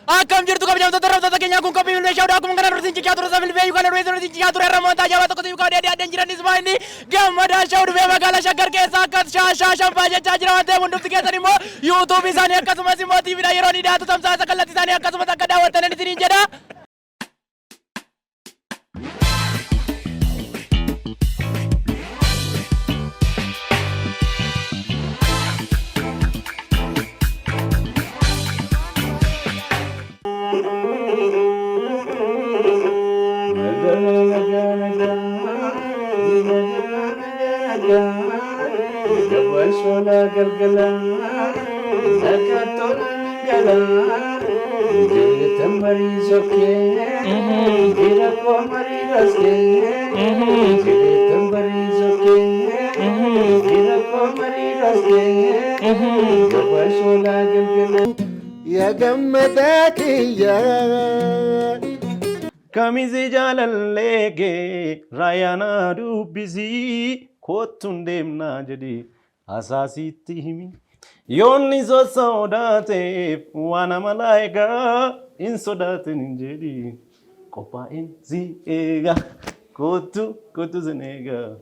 Akkam jirtu kabajamtoota tarreeffattoota keenyaa kun kophii meeshaa odaa akkuma kana durtiin cichaa ture saffil beeyu kana duree cichaa ture ramoota ajabaa tokko tiif kaawwadee addaan jiranis baay'inni gammadaa sha'u dhufee magaalaa shaggar keessa akkas shaashanfaa jechaa jira waan ta'eef hundumti keessan immoo yuutuubii isaanii akkasumas immoo tiiviidhaan yeroo ni dhiyaatu tamsaasa kallattii isaanii akkasumas akka daawwattan isiniin jedha. Sola galgala, nakatola nangala, jile tambari soke, jila ko mari raske, jile tambari soke, jila ko mari raske, jaba sola galgala, ya gammadatiya. Kamizi jaalallege, rayana dubbisi, kottundem na jadi. Asasitti himi yoonni sodaate waan malaayika in sodaatin hin jedhi qophaa'in si eega kottu sin eega.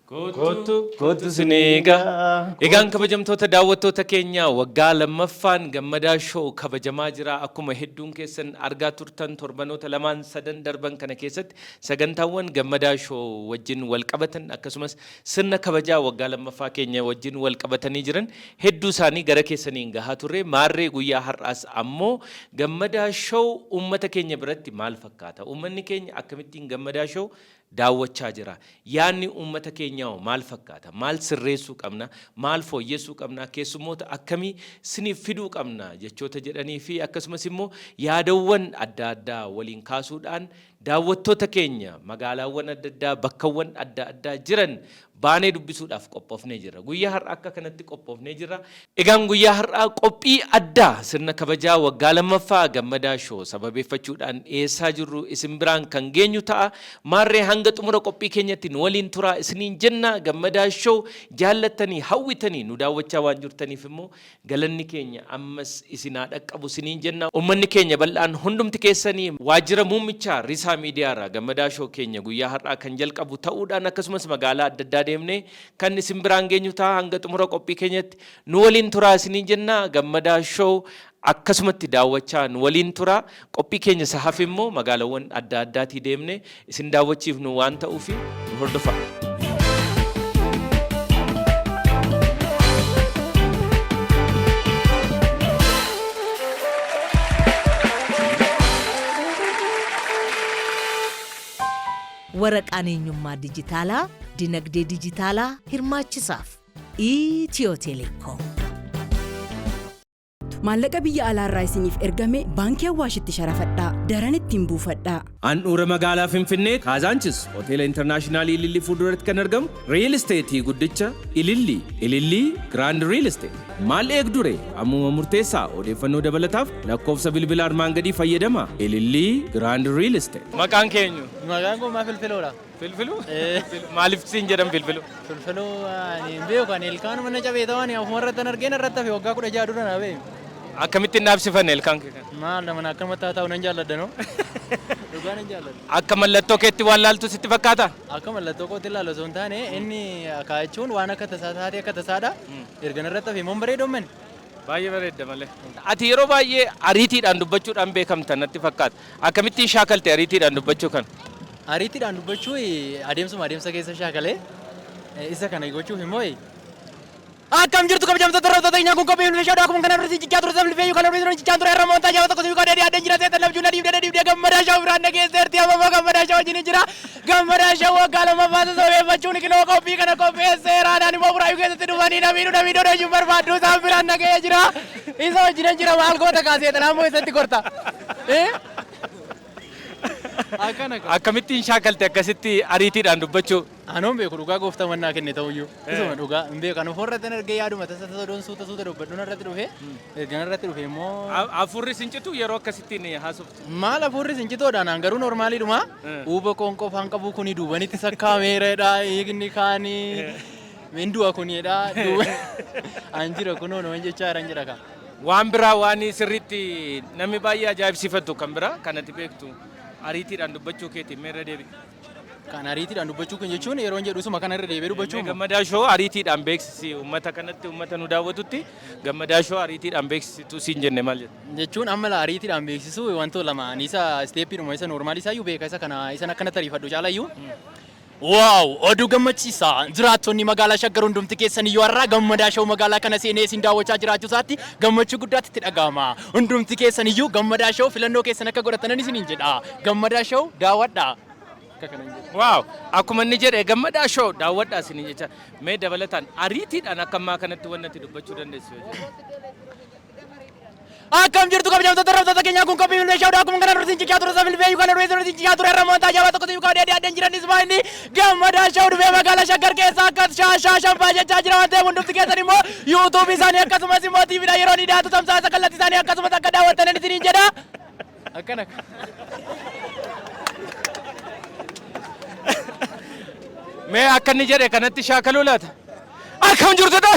Kootu sineegaa. Egaan kabajamtoota daawwattoota keenya waggaa lammaffaan gammadaa shoo kabajamaa jira. Akkuma hedduun keessan argaa turtan torbanoota lamaan sadan darban kana keessatti sagantaawwan gammadaa shoo wajjin wal qabatan akkasumas sirna kabajaa waggaa lammaffaa keenya wajjin wal qabatanii jiran hedduu isaanii gara keessaniin gahaa turre. Maarree guyyaa har'aas ammoo gammadaa shoo uummata keenya biratti maal fakkaata? Uummanni keenya akkamittiin gammadaa shoo daawwachaa jira? Yaanni uummata keenyaa maal fakkaata? Maal sirreessuu qabna? Maal fooyyessuu qabna? Keessummoota akkamii siniif fiduu qabna jechoota jedhanii fi akkasumas immoo yaadawwan adda addaa waliin kaasuudhaan daawwattoota keenya magaalaawwan adda addaa bakkawwan adda addaa jiran baanee dubbisuudhaaf qophoofnee jira. Guyyaa har'a akka kanatti qophoofnee jira. Egaan guyyaa har'aa qophii addaa sirna kabajaa waggaa lammaffaa gammadaa shoo sababeeffachuudhaan dhiyeessaa jirru isin biraan kan geenyu ta'a. Maarree hanga xumura qophii keenyatti nu waliin turaa isiniin jenna. Gammadaa shoo jaallattanii hawwitanii nu daawwachaa waan jirtaniif immoo galanni keenya ammas isinaa dhaqqabu isiniin jenna. Uummanni keenya bal'aan hundumti keessanii waajjira muummichaa Risaa Miidiyaarraa gammadaa shoo keenya guyyaa har'aa kan jalqabu ta'uudhaan akkasumas magaalaa adda addaa deemnee kan isin biraan geenyu ta'a. Hanga xumura qophii keenyatti nu waliin turaa isiniin jenna. Gammadaa shoo akkasumatti daawwachaa nu waliin turaa. Qophii keenya sahaaf immoo magaalaawwan adda addaatii deemnee isin daawwachiif nu waan ta'uuf nu hordofaa. waraqaan eenyummaa dijitaalaa dinagdee dijitaalaa hirmaachisaaf Itiyoo Teleekoom. Maallaqa biyya alaarraa isiniif ergame baankii Awaashitti sharafadhaa daran ittiin buufadhaa. Handhuura magaalaa Finfinnee Kaazaanchis hoteela intarnaashinaali Ilillii fuulduratti kan argamu riil isteetii guddicha Ilillii Giraand Riil Isteet. Maal eegdure ammuma murteessaa odeeffannoo dabalataaf lakkoofsa bilbilaa armaan gadii fayyadama. Ilillii Giraand Riil Isteet. Maqaan keenyu? Maqaan kun maa Filfiloodha. Filfiluu? Maaliif siin jedhan Filfiluu? Filfiluu ani hin beeku ani ilkaan mana cabee ta'an ofuma irratti argeen irratti hafe waggaa 16 dura na beeku. Akkamittiin dhaabsifanne ilkaan kee kana? Maal nama akkamatti haa ta'u nan jaalladha noo. Dhugaan hin jaalladha. Akka mallattoo keetti waan laaltu sitti fakkaata? Akka mallattoo kootti ilaalu osoo hin taane inni kaayachuun waan akka tasaa taatee akka tasaadha. Ergan irratti hafe immoo bareedoo mani. Baay'ee bareedda malee. Ati yeroo baay'ee ariitiidhaan dubbachuudhaan beekamta natti fakkaata. Akkamittiin shaakalte ariitiidhaan dubbachuu kana? Ariitiidhaan dubbachuu adeemsa keessa shaakalee isa kana gochuuf immoo akkam jirtu kabajamtoota tarreeffattoota keenyaa kun kophii meeshaa odaa akkuma kana durtiin cichaa ture saffil beeyu kana duree cichaa ture ramoota ajabaa tokko tiif kaawwadee addaan jiranis baay'inni dhiibdee gammadaa shoo biraan dhageesseerti amma gammadaa shoo wajjin jira. Gammadaa shoo waggaa lammaffaa sababeeffachuun kiloo qophii kana qopheesseeraadhaan immoo buraayyuu keessatti dhufanii namii dhodeessuun barbaaddu isaan biraan dhaga'ee jira. Isa wajjin jira maal goota kaaseetan ammoo isatti korta. Akkamittiin shaakalte akkasitti ariitiidhaan dubbachuu? Anoon beeku dhugaa gooftaa mannaa kenne ta'uyyuu. Isuma dhugaa hin beeku anu horratti argee yaaduma tasa doon suuta dubbadhuun irratti dhufe ergan irratti dhufe immoo hafuurri sincitu yeroo akkasittiin haasoftu. Maal hafuurri sincitoodhaan garuu normaaliidhuma uuba qoonqoo faan qabu kuni duubanitti sakkaameeradha eegni kaanii mindu'a kunidha an jira kunoo nama jechaa jiran jira ka. waan biraa waan sirriitti namni baay'ee ajaa'ibsiifatu kan biraa kanatti beektu ariitiidhaan dubbachuu keetiin meerra deebi. Kan ariitiidhaan dubbachuu kan jechuun yeroo jedhu suma kanarra deebi'ee dubbachuu. Gammadaa shoo ariitiidhaan beeksisi uummata kanatti uummata nu daawwatutti gammadaa shoo ariitiidhaan beeksisitu siin jenne maal jedhu. Jechuun amma la ariitiidhaan beeksisu wantoota lama isa steeppiidhuma isa noormaali isaayyuu beeka isa kana isa akkanatti ariifadhu caalayyuu. Waaw oduu gammachiisa jiraattonni magaalaa Shaggar hundumti keessan iyyuu har'a gammadaa shoo magaalaa kana seenee isin daawwachaa jiraachuu isaatti gammachuu guddaatti itti dhaga'ama. Hundumti keessan iyyuu gammadaa shoo filannoo keessan akka godhatanan isiniin jedha. Gammadaa shoo daawwadhaa. Waaw akkuma inni jedhe gammadaa shoo daawwadhaa isiniin jecha mee dabalataan ariitiidhaan akka ammaa kanatti wanti dubbachuu dandeessu. Akkam jirtu kabajamtoota daawwattoota keenyaa kun qophii filmee shawdaa akkuma kana nuti ciccaa ture safilfee yookaan nuti ciccaa ture remoontaa jabaa tokko yookaan addaan jiranis baay'inni gammadaa shawuu dhufee magaalaa Shaggar keessa akka shaashaa jechaa jira waan ta'eef hundumti keessan immoo yuutuubii isaanii akkasumas immoo tiiviidhaan yeroo ni dhiyaatu tamsaasa kallattii isaanii akkasumas akka daawwattan isiniin jedha. Akkana. Mee akka inni jedhe kanatti shaakaluu laata? Akkam jirtu dha?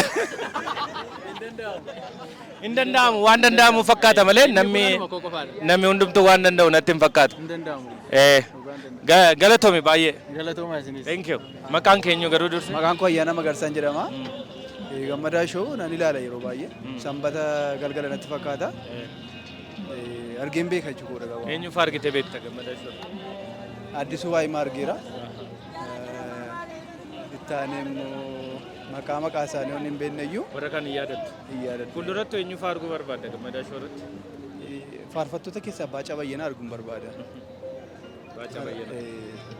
Hin danda'amu waan danda'amu fakkaata malee namni hundumtuu waan danda'u natti hin fakkaatu. Hin danda'amu. Galatoomi baay'ee. Galatooma isinis. Thank you. Maqaan keenyu garuu dursa. Maqaan koo Ayyaana Magarsaan jedhama. Gammadaa shoo nan ilaala yeroo baay'ee. Sanbata galgala natti fakkaata. Argeen beeka jechuudha. Eenyuuf argite beekta gammadaa shoo? Addisuu Waayimaa argeera. Ittaanee immoo maqaa isaanii waan hin beekne iyyuu. Warra kan hin yaadattu. Hin yaadattu. Fuulduratti eenyuuf arguu barbaadda gammadaa shoo irratti? Faarfattoota keessaa Baacaa Bayyanaa arguun barbaada. Baacaa Bayyanaa.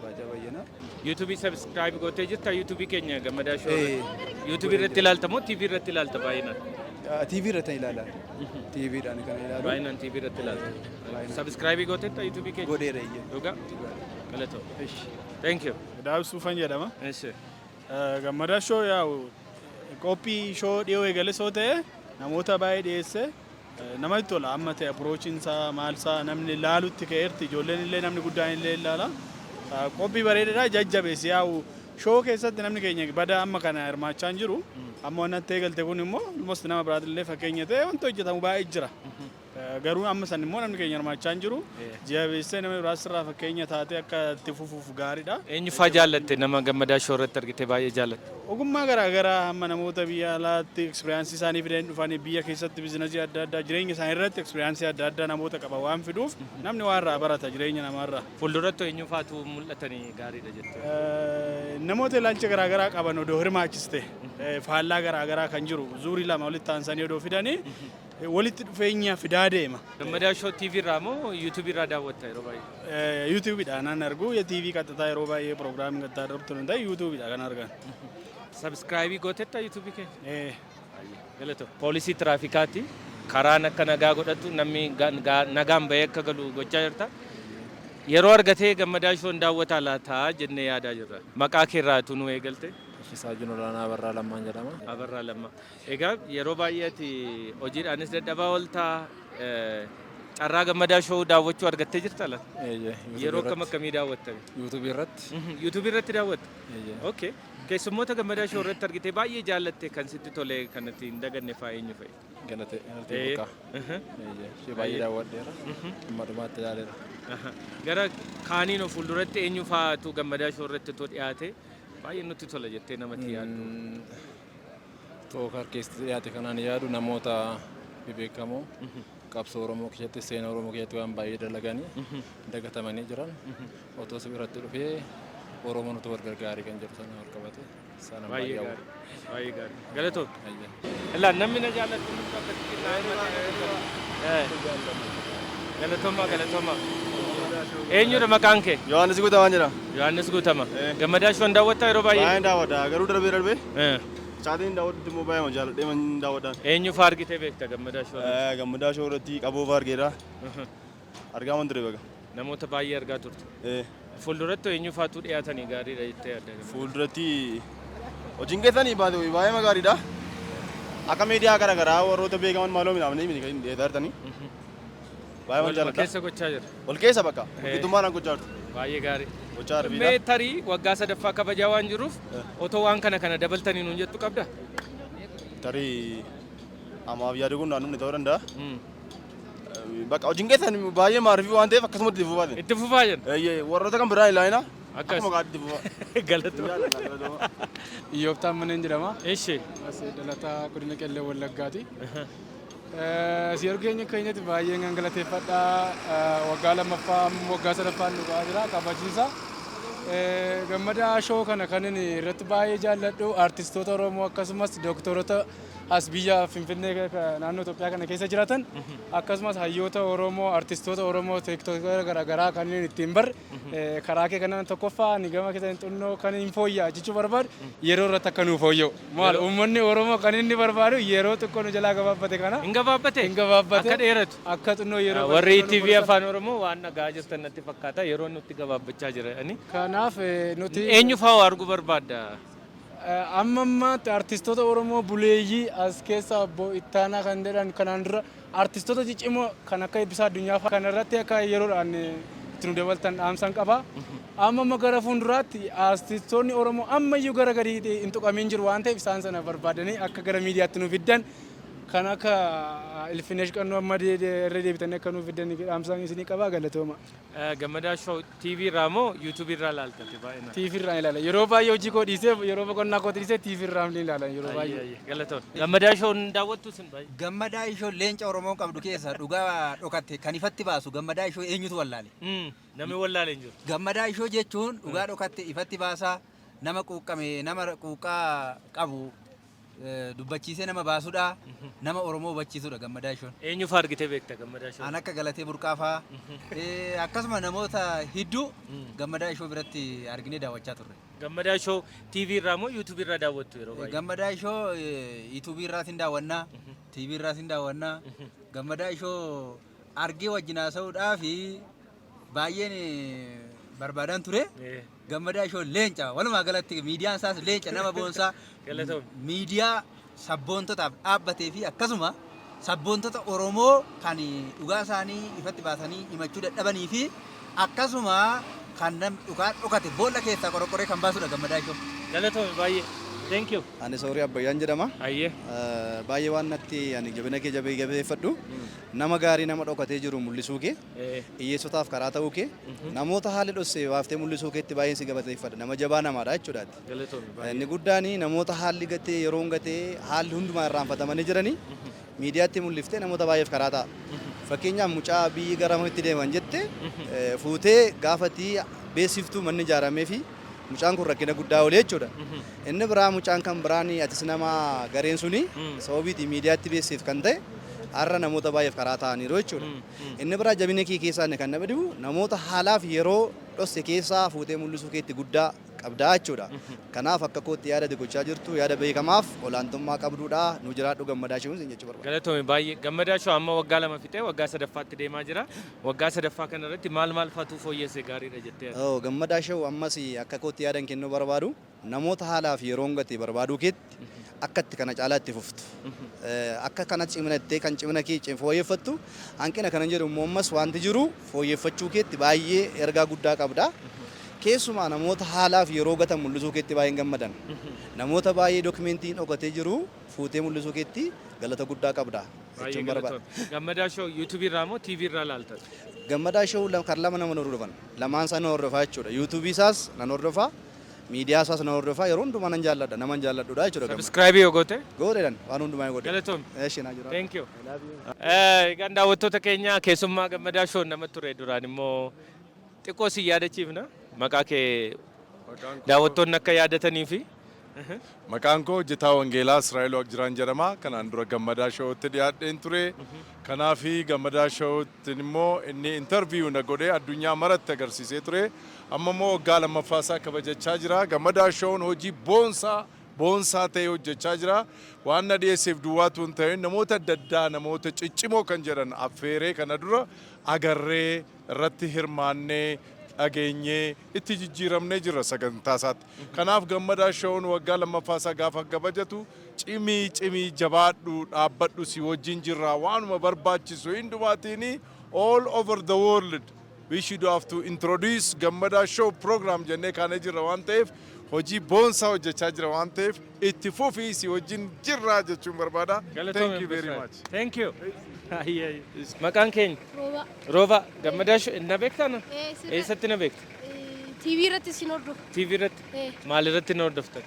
Baacaa Bayyanaa. YouTube subscribe gootee jirta YouTube keenya gammadaa shoo irratti. YouTube irratti ilaalta moo TV irratti ilaalta baay'inaan? TV irratti ilaala. TV dhaan kan ilaalu. Baay'inaan TV irratti ilaalta. Subscribe gooteetta YouTube keenya? Godheera iyya. Dhugaa? Galatoo. Thank you. Daawwisuufan jedhama. Eessi. Gammadaa shoo yaa'u qophii shoo dhiyoo eegale soo ta'e namoota baay'ee dhiyeesse namatti tola amma ta'e approachinsaa maalsaa namni ilaalutti ka'eerti ijoolleen illee namni guddaan illee ilaala. Qophii bareedaadha jajjabeessi yaa'u shoo keessatti namni keenya bada amma kana hirmaachaa hin jiru amma waan natti eegalte kun immoo almost nama biraatillee fakkeenya ta'e wanti hojjetamu baay'ee jira. Garuu amma san immoo namni keenya hirmaachaa hin jiru jabeessee nama biraas irraa fakkeenya taatee akka itti fufuuf gaariidha. Eenyufaa jaallatte nama gammadaa shoo irratti argite baay'ee jaallatte? Ogummaa garaagaraa amma namoota biyya alaatti ekspiriyaansii isaanii fidanii dhufanii biyya keessatti biizinasii adda addaa jireenya isaanii irratti ekspiriyaansii adda addaa namoota qaban waan fiduuf namni waan irraa barata jireenya namaarraa. Fuulduratti eenyufaatu mul'atanii gaariidha jettee? Namoota ilaalcha garaagaraa qaban odoo hirmaachiste faallaa garaagaraa kan jiru zuurii lama walitti aansanii odoo fidanii walitti dhufeenya fidaa deema. Gammadaa shoo TV irraa moo YouTube irraa daawwatta yeroo baay'ee? YouTube dhaan nan argu TV qaxxataa yeroo baay'ee pirogiraamii qaxxataa darbtu hin ta'e YouTube dhaan kan argan. Subscribe gootetta YouTube keenya? Galatoo. Poolisii tiraafikaati karaan akka nagaa godhatu namni nagaan bahee akka galu gochaa jirta. Yeroo argatee gammadaa shoon daawwataa laataa jennee yaadaa jirra. Maqaa keerraatu nu eegalte? Saajin Olaanaa Abarraa Lammaan jedhama. Abarraa Lammaa. Egaa yeroo baay'eeti hojiidhaanis dadhabaa ooltaa carraa gammadaa shoo daawwachuu argattee jirta laata? Yeroo akkamii daawwatta? YouTube irratti. YouTube irratti daawwatta? Okay. Keessummoota gammadaa shoo irratti argitee baay'ee jaallatte kan sitti tole kanatti hin daganne fa'aa eenyu fa'i? Galatee buqqaa. Baay'ee daawwadheera. Dhumaatti ilaaleera. Gara kaaniin of fuulduratti eenyu fa'aatu gammadaa shoo irratti too dhiyaate baay'ee nutti tola jettee namatti yaaddu? Tooka keessatti dhiyaate kanaan yaadu namoota beekamoo qabsoo Oromoo keessatti seenaa Oromoo keessatti waan baay'ee dalaganii dagatamanii jiran otoo irratti dhufee Oromoo nuti wal gargaarii kan jedhu sana wal qabate sana baay'ee gaarii. Baay'ee gaarii. Galatoo. Ilaa namni na jaallatu nuti akka galatoomaa galatoomaa. Eenyudha maqaan kee? Yohaannis Guutamaa jedhama. Yohaannis Guutama. Gammadaa shoon daawwattaa yeroo baay'ee? Baay'ee daawwadha. Garuu darbee. Saatiin daawwadhu immoo baay'ee jaalladhee man daawwadhaan. Eenyu fa'aa argitee beekta gammadaa shoo? Gammadaa shoo irratti qaboo fa'aa argeera. Argaa waan ture baga. Namoota baay'ee argaa turte. Fuulduratti eenyu fa'aatu dhiyaatanii gaariidha jettee yaadda? Fuulduratti hojiin keessanii baay'ee gaariidha. Akka miidiyaa garaagaraa warroota beekaman maaloo midhaamanii dhiyeessaa baay'ee waan jaalladha. Wal keessa gochaa jira? Wal keessa bakka. Walqixxummaadhaan gochaa jirtu. Baay'ee gaarii. Gochaa jirtu. Mee tarii waggaa sadaffaa kabajaa waan jiruuf otoo waan kana dabaltanii nuun jettu qabda? Tarii Amaaf yaada kun naannoo ta'uu danda'a. Bakka hojiin keessan baay'ee maariifii waan ta'eef akkasumatti itti fufaa. Itti fufaa jenna. Warroota kan biraan ilaahina. Akkas. Akkuma gaaddi fufaa. Galatoo. Iyyooftaan maneen jedhama. Eshi. Asii dhalataa godina Qellee Wallaggaati. Si argeenya keenyatti baay'ee kan galateeffadha. Waggaa lammaffaa waggaa sadaffaan dhugaa jira kabachiisa. Gammadaa shoo kana kan inni irratti baay'ee jaalladhu artistoota Oromoo akkasumas dooktorota as biyya Finfinnee naannoo Itoophiyaa kana keessa jiraatan akkasumas hayyoota Oromoo artistoota Oromoo teektoota garaagaraa kanneen ittiin bar karaa kee kanaan tokkoffaa ni gama keessan xinnoo kan hin fooyyaa jechuu barbaadu yeroo irratti akka nuuf fooyya'u maal uummanni Oromoo kan inni barbaadu yeroo xiqqoo nu jalaa gabaabbate kana Hin gabaabbate? Akka dheeratu? Akka xinnoo yeroo Warri TV afaan Oromoo waan nagaa jirtan natti fakkaata yeroo nutti gabaabbachaa jirani. Kanaaf nuti Eenyu fa'aa arguu barbaadda? amma ammaatti artistoota Oromoo buleeyyii as keessa obbo Ittaanaa kan jedhan kanaan dura artistoota ciccimoo kan akka Eebbisaa Addunyaa fa'aa kanarratti akka yeroodhaan itti nu dabaltan dhaamsan qaba. Amma gara fuulduraatti artistoonni Oromoo ammayyuu gara gadii hin tuqamin jiru waan ta'eef isaan sana barbaadanii akka gara miidiyaatti nu fiddan kan akka Ilfinesh Qannoo amma irra deebitanii akka nu fiddan dhaamsan isinii qaba galatooma. Gammadaa Show TV irraa moo YouTube irraa ilaaltate baay'inaan? TV irraa ilaala. Yeroo baay'ee hojii koo dhiisee yeroo boqonnaa koo dhiisee TV irraa ni ilaala yeroo baay'ee. Galatoon. Gammadaa Show daawwattu sin baay'ee. Gammadaa Show leenca Oromoo qabdu keessa dhugaa dhokatte kan ifatti baasu Gammadaa Show eenyutu wallaale? Namni wallaale hin jiru. Gammadaa Show jechuun dhugaa dhokatte ifatti baasaa nama quuqqame nama quuqqaa qabu dubbachiisee nama baasudha nama Oromoo hubachiisudha Gammadaa Show. Eenyu fa'aa argitee beekta Gammadaa Show? An akka Galatee Burqaa fa'aa akkasuma namoota hedduu Gammadaa Show biratti arginee daawwachaa turre. Gammadaa Show TV irraa moo YouTube irraa daawwattu yeroo baay'ee? Gammadaa Show YouTube irraa sin daawwannaa, TV irraa sin daawwannaa. Gammadaa Show argee wajjin haasa'uudhaaf baay'een barbaadan ture. Gammadaa Show leenca walumaa galatti miidiyaan isaas leenca nama boonsaa miidiyaa sabboontotaaf dhaabbatee fi akkasuma sabboontota Oromoo kan dhugaa isaanii ifatti baasanii himachuu dadhabanii fi akkasuma kan dhugaa dhokate boolla keessaa qorqorree kan baasudha Gammadaa Show. Galatoome baay'ee. Thank you. Ani Soorii Abbayyaan jedhama. Ayyee. Baay'ee waan natti ani jabina kee jabeeffadhu nama gaarii nama dhokatee jiru mul'isuu kee hiyyeessotaaf karaa ta'uu kee namoota haalli dhosse waaftee mul'isuu keetti baay'een si galateeffadha nama jabaa namaadha jechuudhaati. Inni guddaan namoota haalli gatee yeroon gatee haalli hundumaa irraanfatamanii jiranii miidiyaatti mul'iftee namoota baay'eef karaa ta'a. Fakkeenyaaf mucaa biyyi garamitti deeman jette fuutee gaafatii beeksiftuu manni ijaaramee fi mucaan kun rakkina guddaa oolee jechuudha. Inni biraa mucaan kan biraan atis nama gareen suni sababiiti miidiyaatti beeksif kan ta'e har'a namoota baay'eef karaa ta'aniiru jechuudha. Inni biraa jabina kee keessaa kan nama dhibu namoota haalaaf yeroo dhosse keessaa fuutee mul'isuu keetti guddaa qabdaa jechuudha. Kanaaf akka kootti yaada gochaa jirtu yaada beekamaaf olaantummaa qabduudha nu jiraadhu Gammadaa Show jechuu barbaada. Galatoome baay'ee Gammadaa Show amma waggaa lama fixee waggaa sadaffaatti deemaa jira. Waggaa sadaffaa kana irratti maal faatu fooyyessee gaariidha jettee? Gammadaa Show ammas akka kootti yaadan kennuu barbaadu namoota haalaaf yeroo gate barbaaduu keetti akka itti kana caalaa itti fuftu. Akka kana ciminattee kan cimina kee fooyyeffattu hanqina kana jedhu immoo ammas wanti jiru fooyyeffachuu keetti baay'ee ergaa guddaa qabda. Keessumaa namoota haalaaf yeroo gatan mul'isuu keetti baay'een gammadan. Namoota baay'ee dookumentiin dhokatee jiru fuutee mul'isuu keetti galata guddaa qabda. Gammadaa Show YouTube irraa moo TV irraa ilaaltan? Gammadaa Show kan lama nama hordofan. Lamaan isaa na hordofaa jechuudha. YouTube isaas nan hordofaa. Miidiyaa isaas na hordofaa yeroo hundumaa nan jaalladha. Naman jaalladhudha jechuudha. Subscribe yoo goote? Gooteedhan waan hundumaa goote. Galatoom. Eeshi na jira. Thank you. Egaa daawwattoota keenya keessummaa Gammadaa Show nama ture duraan immoo xiqqoo si yaadachiifna. Maqaa kee daawwattoonni akka yaadatanii fi Maqaan koo hojjetaa Wangeelaa Israa'el Waaqjiraan jedhama. Kanaan dura Gammadaa Show'tti dhiyaadheen ture. Kanaafi Gammadaa Show'tti immoo inni interview na godhee addunyaa maratti agarsiisee ture. Amma immoo waggaa lammaffaa isaa kabajachaa jira. Gammadaa Show'n hojii boonsaa ta'e hojjechaa jira. Waan na dhiyeesseef duwwaatu hin ta'in namoota adda addaa namoota ciccimoo kan jedhan affeeree kana dura agarree irratti hirmaannee dhageenyee itti jijjiiramnee jirra sagantaa isaatti. Kanaaf Gammadaa Show'n waggaa lammaffaa isaa gaafa kabajatu cimii jabaadhu dhaabbadhu si wajjin jirra waanuma barbaachisu hundumaatiin all over the world we should have to introduce Gammada Show program jennee kaanee jirra waan ta'eef hojii boonsaa hojjechaa jira waan ta'eef itti fufii si wajjin jirraa jechuun barbaada. Thank you very much. Thank you. Maqaan keenya? Rooba. Rooba. Gammadaa Show na beektaa na? Eessatti na beekta? TV irratti sin hordofu. TV irratti? Maal irratti na hordofta?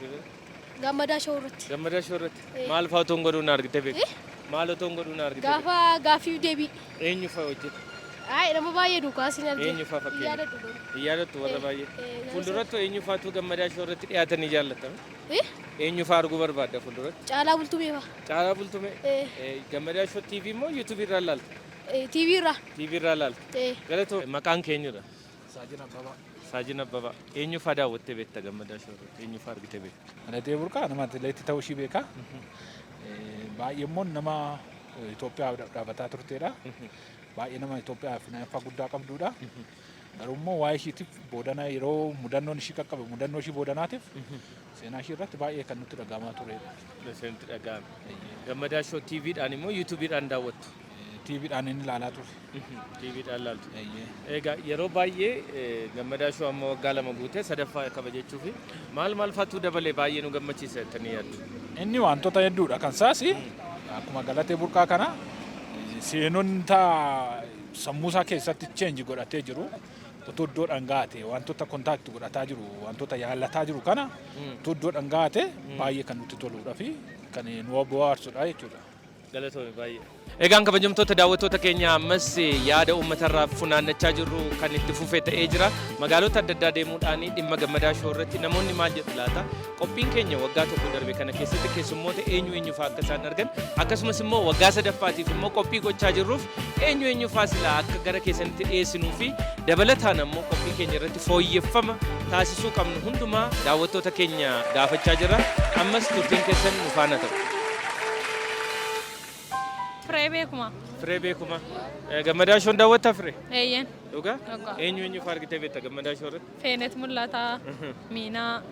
Gammadaa Show irratti. Gammadaa Show irratti? Maal fa'aa otoo hin godhuun argite beekta? Maal otoo hin godhuun argite? Gaafa gaaffii deebii. Eenyu fa'aa hojjeta? Nama baay'ee duukaa sin argite. Eenyu fa'aa fakkeenya? Yaadatu warra baay'ee. Fuulduratti eenyu fa'aatu Gammadaa Show irratti dhiyaatanii jaallatama? Eenyu fa'aa arguu barbaadda fuulduratti? Caalaa Bultumee fa'aa. Caalaa Bultumee? Gammadaa Show TV moo YouTube irraa ilaalta? TV irraa. TV irraa ilaalta? Galatoo maqaan keenyudha? Saajin Abbabaa. Saajin Abbabaa. Eenyu fa'aa daawwattee beekta Gammadaa Show irratti? Eenyu fa'aa argitee beekta? Dhalatee burqaa nama atileetii ta'uu ishii beekaa. Baay'ee immoo nama Itoophiyaa dhaabbataa turteedha. Baay'ee nama Itoophiyaaf naannoo guddaa qabduudha. Garuu immoo waa'ee ishiitiif boodana yeroo mudannoon ishii qaqqabe mudannoo ishii boodanaatiif seenaa ishii irratti baay'ee kan nutti dhagahamaa turedha. Seenatti dhagahame. Gammadaa Show TVdhaan immoo YouTubeidhaan daawwattu? TVdhaan inni ilaalaa ture. TVdhaan ilaaltu. Egaa yeroo baay'ee Gammadaa Show amma waggaa 2 guutee sadaffaa kabajachuuf maal fa'aatu dabalee baay'ee nu gammachiisa jettanii yaaddu? Inni wantoota hedduudha kan isaasi akkuma galatee burqaa kana seenota sammuu isaa keessatti cheenji godhatee jiru otoo iddoo dhangaate wantoota kontaakti godhataa jiru wantoota yaallataa jiru kana otoo iddoo dhangaate baay'ee kan nutti toluudha fi kan nu bohaarsudha jechuudha. Galatoomii baay'ee. Egaan kabajamtoota daawwattoota keenya ammas yaada uummatarraa funaannachaa jirru kan itti fufee ta'ee jira. Magaalota adda addaa deemuudhaan dhimma Gammadaa Show irratti namoonni maal jedhu laata? Qophiin keenya waggaa tokko darbe kana keessatti keessummoota eenyu fa'aa akka isaan argan akkasumas immoo waggaa sadaffaatiif immoo qophii gochaa jirruuf eenyu fa'aa silaa akka gara keessanitti dhiyeessinuu fi dabalataan immoo qophii keenya irratti fooyyeffama taasisuu qabnu hundumaa daawwattoota keenya gaafachaa jira. Ammas turtiin keessan nu faana ta'u. Firee beekuma. Firee beekuma. Gammadaa Show daawwattaa Firee? Eeyyeen. Dhugaa? Eenyu fa'aa argitee beekta Gammadaa Show irratti? Feenet mul'ataa, Miinaa,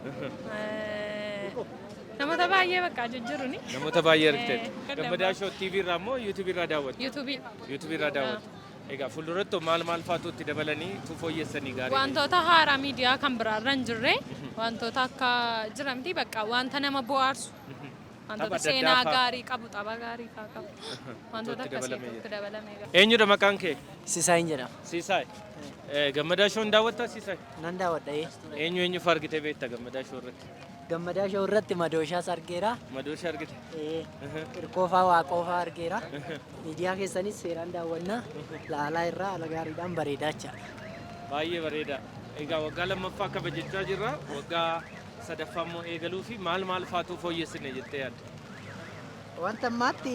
namoota baay'ee bakka jijjiiruni. Namoota baay'ee argitee. Gammadaa Show TV irraa moo YouTube irraa daawwattu? YouTube. YouTube irraa daawwattu. Egaa fuulduratti maal fa'aatu itti dabalanii fooyyessanii gaarii? Wantoota haaraa miidiyaa kan biraarra hin jirre wantoota akka jiramti bakka wanta nama bohaarsu. Wantoota seenaa gaarii qabu, tapha gaarii qabu. Wantoota akkasiitti dabalamee. Eenyudha maqaan kee? Siisaayin jedhama. Siisaayi. Gammadaa Show daawwattaa Siisaayi? Nan daawwadha. Eenyu fa'aa argitee beekta Gammadaa Show irratti? Gammadaa Show irratti Madooshaas argeera. Madooshaa argite? Irkoofaa Waaqoofaa argeera. Miidiyaa keessanis seeraan daawwannaa laalaa irraa haala gaariidhaan bareedaa jira. Baay'ee bareeda. Egaa waggaa 2ffaa kabajachaa jirra. Waggaa sadaffaa immoo eegaluu fi maal fa'aatu fooyyessine jettee yaadda? Wanta ammaatti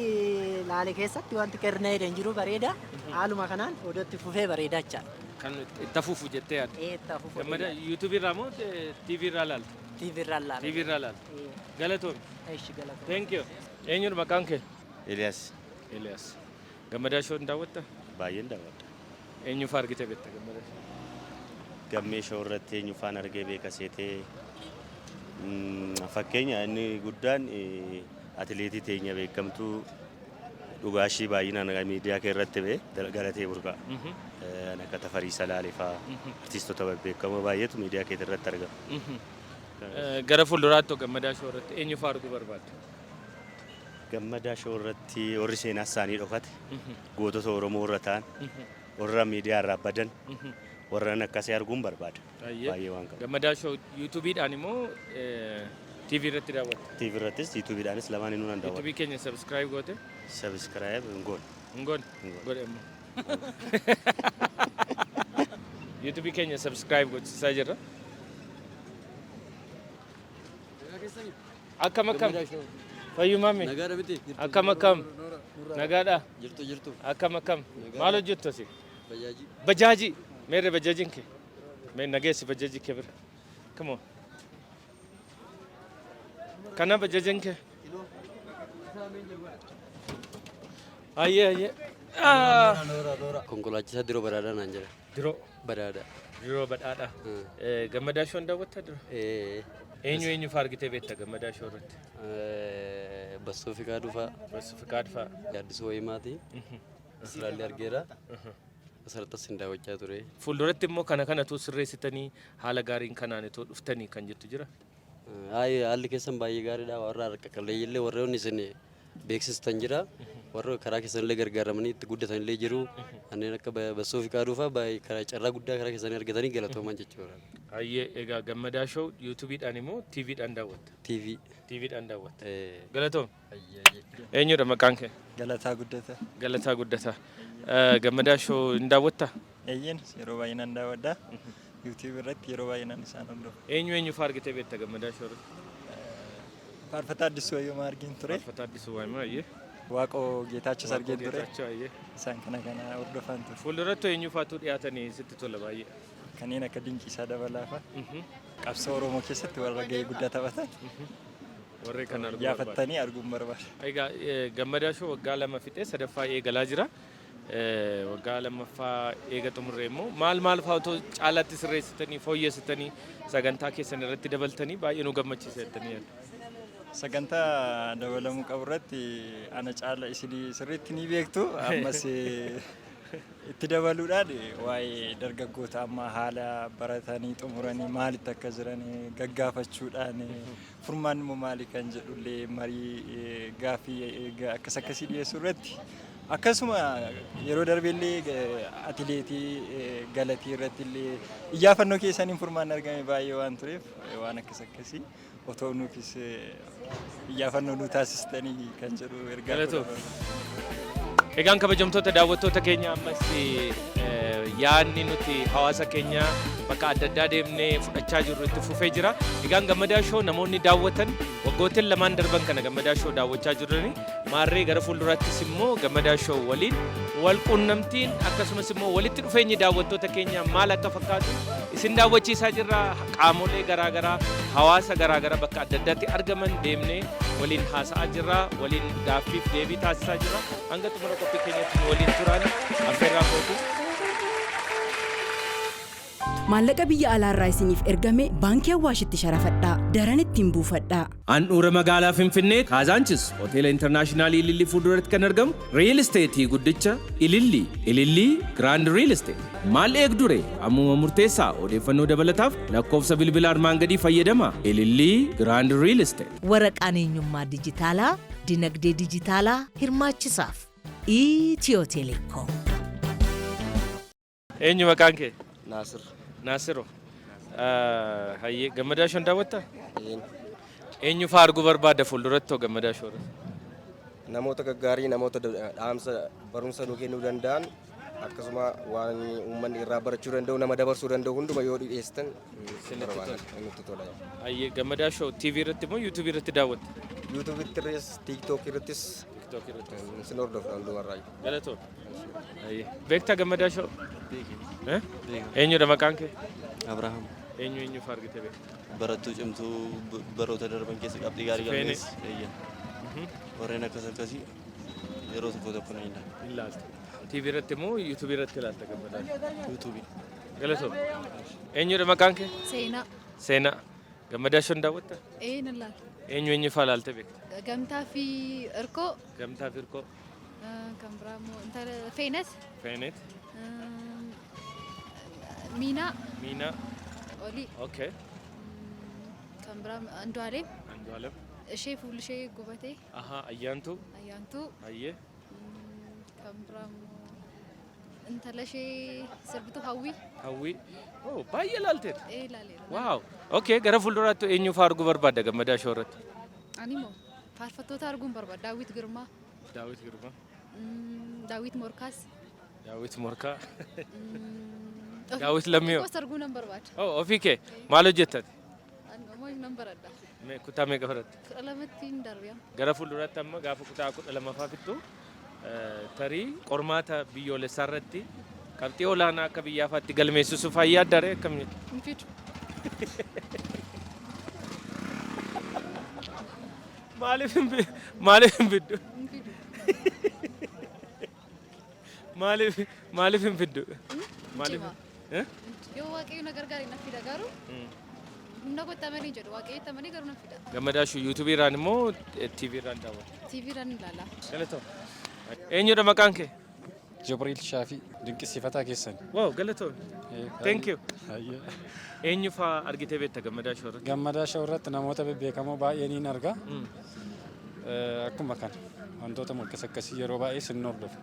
laale keessatti wanti qirnee hin jiru bareeda. Haaluma kanaan odootti fufee bareedaa jira. Kan itti fufu jettee yaadda? Itti fufu. Gammadaa YouTube irraa moo TV irraa ilaalta? TV irraa ilaalta. TV irraa ilaalta. Galatoomi. Eeshi galatoomi. Thank you. Eenyudha maqaan kee? Elias. Elias. Gammadaa Show daawwatta? Baay'een daawwadha. Eenyu fa'aa argitee beekta Gammadaa Show? Gammee Show irratti eenyu fa'aan argee beeka seetee fakkeenya inni guddaan atileetii teenya beekamtuu dhugaashii baay'inaan miidiyaa kee irratti ba'e galatee burqaa. Akka Tafarii Salaalee fa'aa artistoota beekamoo baay'eetu miidiyaa kee irratti argama. Gara fuulduraatti Gammadaa Show irratti eenyu fa'aa arguu barbaadda? Gammadaa Show irratti warri seenaa isaanii dhokate gootota Oromoo irra ta'an warra miidiyaa irraa badan warra akkasii arguun barbaada. Baay'ee waan qabu. Gammadaa Show YouTubeidhaan immoo TV irratti daawwatta? TV irrattis YouTubeidhaanis lamaan inuu nan daawwata. YouTube keenya subscribe goote? Subscribe ngoon. Ngoon? Godhe immoo. YouTube keenya subscribe gochisaa jirra. Akkam fayyumaa mi? Nagaadha miti. Akkam nagaadha? Jirtu. Akkam maal hojjettu asi? Bajaajii. Bajaajii. Meerre bajaajiin kee? Mee nageessi bajaajii kee bira. Come on. Kana bajaajiin kee? Ayyee. Konkolaachisaa Diroo Badhaadhaa naan jedha. Diroo? Badhaadhaa. Diroo Badhaadhaa. Gammadaa Show daawwatta dura? Eenyu fa'aa argitee beekta Gammadaa Show irratti? Bassoo Fiqaaduu fa'aa. Bassoo Fiqaaduu fa'aa. Yaaddisoo Wayimaati. Israa'el argeera. asirrattis hin daawwachaa ture. Fuulduratti immoo kana sirreessitanii haala gaariin kanaan itoo dhuftanii kan jettu jira. Haalli keessan baay'ee gaariidha. Warra harka qalleeyyillee warroonni isin beeksistan jira. Warra karaa keessanillee gargaaramanii itti guddatanillee jiru. Kanneen akka Bassoo fi Qaaduufaa karaa carraa guddaa karaa keessanii argatanii galatooman jechuudha. Hayyee egaa Gammadaa Show YouTubeidhaan immoo TVdhaan daawwatta. TVdhaan daawwatta. Galatoom. Eenyudha maqaan kee? Galataa Guddataa. Galataa Guddataa. Gammadaa Show hin daawwattaa? Eeyyeen yeroo baay'inaan daawwadha. YouTube irratti yeroo baay'inaan isaan hordofu. Eenyu fa'aa argitee beekta Gammadaa Show irratti? Faarfataa Addisuu Wayyoo argin ture. Faarfataa Addisuu Wayyoo ayyee. Waaqoo Geetaachos argin ture. Isaan kana hordofan ture. Fuulduratti eenyu fa'aatu dhiyaatanii sitti tola baay'ee? Kanneen akka Dinqiisaa Dabalaa fa'a. Qabsoo Oromoo keessatti warra gahee guddaa taphatan. Warreen kan arguu yaafattanii arguun barbaada. Egaa Gammadaa Show waggaa 2 fixee sadaffaa eegalaa jira. Waggaa 2ffaa eega xumurree immoo maal fa'aa otoo caalaatti sirreessitanii fooyyessitanii sagantaa keessan irratti dabaltanii baay'ee nu gammachiisa jettanii yaaddu. Sagantaa dabalamuu qabu irratti ana caala isinii sirriitti ni beektu. Ammas itti dabaluudhaan waa'ee dargaggoota amma haala baratanii xumuranii maalitti akka jiran gaggaafachuudhaan furmaan immoo maali kan jedhullee marii gaaffii akkas akkasii dhiyeessuu irratti akkasuma yeroo darbeellee atileetii Galatii irratti illee iyyaafannoo keessaniin furmaan argame baay'ee waan tureef waan akkas akkasii otoo nuufis iyyaafannoo nu taasistanii kan jedhu ergaa. Egaan kabajamtoota daawwattoota keenya ammas yaadni nuti hawaasa keenya bakka adda addaa deemnee fudhachaa jirru itti fufee jira. Egaan Gammadaa Show namoonni daawwatan waggootiin lamaan darban kana Gammadaa Show daawwachaa jirani maarree gara fuulduraattis immoo Gammadaa Show waliin wal quunnamtiin akkasumas immoo walitti dhufeenyi daawwattoota keenya maal akka fakkaatu isin daawwachiisaa jirra. Qaamolee garaagaraa hawaasa garaagaraa bakka adda addaatti argaman deemnee waliin haasa'aa jirra, waliin gaaffiif deebii taasisaa jirra. Hanga xumura qophii keenyatti waliin turan affeerraa kootu. Maallaqa biyya alaarraa isiniif ergame baankii Awwaashitti sharafadhaa. Daran ittiin buufadhaa. Handhuura magaalaa Finfinnee Kaazaanchis Hoteela Intarnaashinaal Ilillii fuulduratti kan argamu Riil Isteetii guddicha Ilillii Giraand Riil Isteet. Maal eegdure ammuma murteessaa odeeffannoo dabalataaf lakkoofsa bilbilaa armaan gadii fayyadamaa. Ilillii Giraand Riil Isteet. Waraqaan eenyummaa dijitaalaa, dinagdee dijitaalaa hirmaachisaaf. Itiyoo Teleekoom. Eenyu maqaan kee? Naasir. Naasiro. Hayyee Gammadaa Show daawwattaa? Eenyu fa'aa arguu barbaadda fuulduratti Gammadaa Show irratti? Namoota gaggaarii, namoota dhaamsa barumsa nu kennuu danda'an akkasuma waan uummanni irraa barachuu danda'u, nama dabarsuu danda'u hunduma yoo dhiyeessitan nutti tola. Hayyee Gammadaa Show TV irratti moo YouTube irratti daawwatta? YouTube irrattis, TikTok irrattis sin hordofna hundumarraa. Galatoon. Beektaa Gammadaa Show? Eenyudha maqaan kee? Abrahaam. Eenyu fa'aa argitee beekta? Barattuu cimtuu baroota darban keessa qabxii gaarii galmees. Warreen akkasii yeroo tokko ni ilaalta. TV irratti moo YouTube irratti ilaalta Gammadaa? YouTube. Galatoon. Eenyudha maqaan kee? Seenaa. Seenaa. Gammadaa Show daawwatta? Nan ilaala. Eenyu fa'aa ilaaltee beekta? Gamtaa fi Irkoo. Gamtaa fi Irkoo. Kan biraa immoo intala Feenet. Feenet. Miinaa. Miinaa. Olii. Okay. Kan biraa Andu'aalem. Andu'aalem. Ishee fuulishee gubatee. Ayyaantuu. Ayyaantuu. Hayyee. Kan biraa immoo intala ishee sirbituu Hawwii. Hawwii. Baay'ee ilaalteet. Ilaaleera. Waaw. Okay, gara fuulduraatti eenyu fa'aa arguu barbaadda Gammadaa Show irratti? Ani immoo faarfattoota arguun barbaada. Daawit Girmaa. Daawit Girmaa. Daawit Morkaas. Daawit Morkaa. Daawit Lammiyoo. Gosa arguu nan barbaada. Ofii kee maal hojjettan? Ammoo nan baradha. Kutaa meeqa baratte? 12tti hin darbiya. Gara fuulduraatti amma gaafa kutaa 12ffaa fixxu tarii qormaata biyyoolessaa irratti qabxii olaanaa akka biyyaafaatti galmeessisuuf yaaddaree akkamiin? Hin fidu. Maaliif hin fiddu? Hin fidu. Maaliif hin fiddu? Yoo waaqayyo na gargaare na fida garuu humna kottamanii jedhu waaqayyo tamanii garuu na fida. Gammadaa Show YouTube irraan immoo TV irraan daawwata? TV irraan ilaala. Galatoo. Eenyudha maqaan kee? Jibriil Shaafii dinqisiifataa keessan. Wow, galatoon. Thank you. Eenyu fa'aa argitee beekta gammadaa shoo irratti? Gammadaa shoo irratti namoota bebbeekamoo baay'ee niin arga. Akkuma kana wantoota mul'isa akkasii yeroo baay'ee sin hordofu.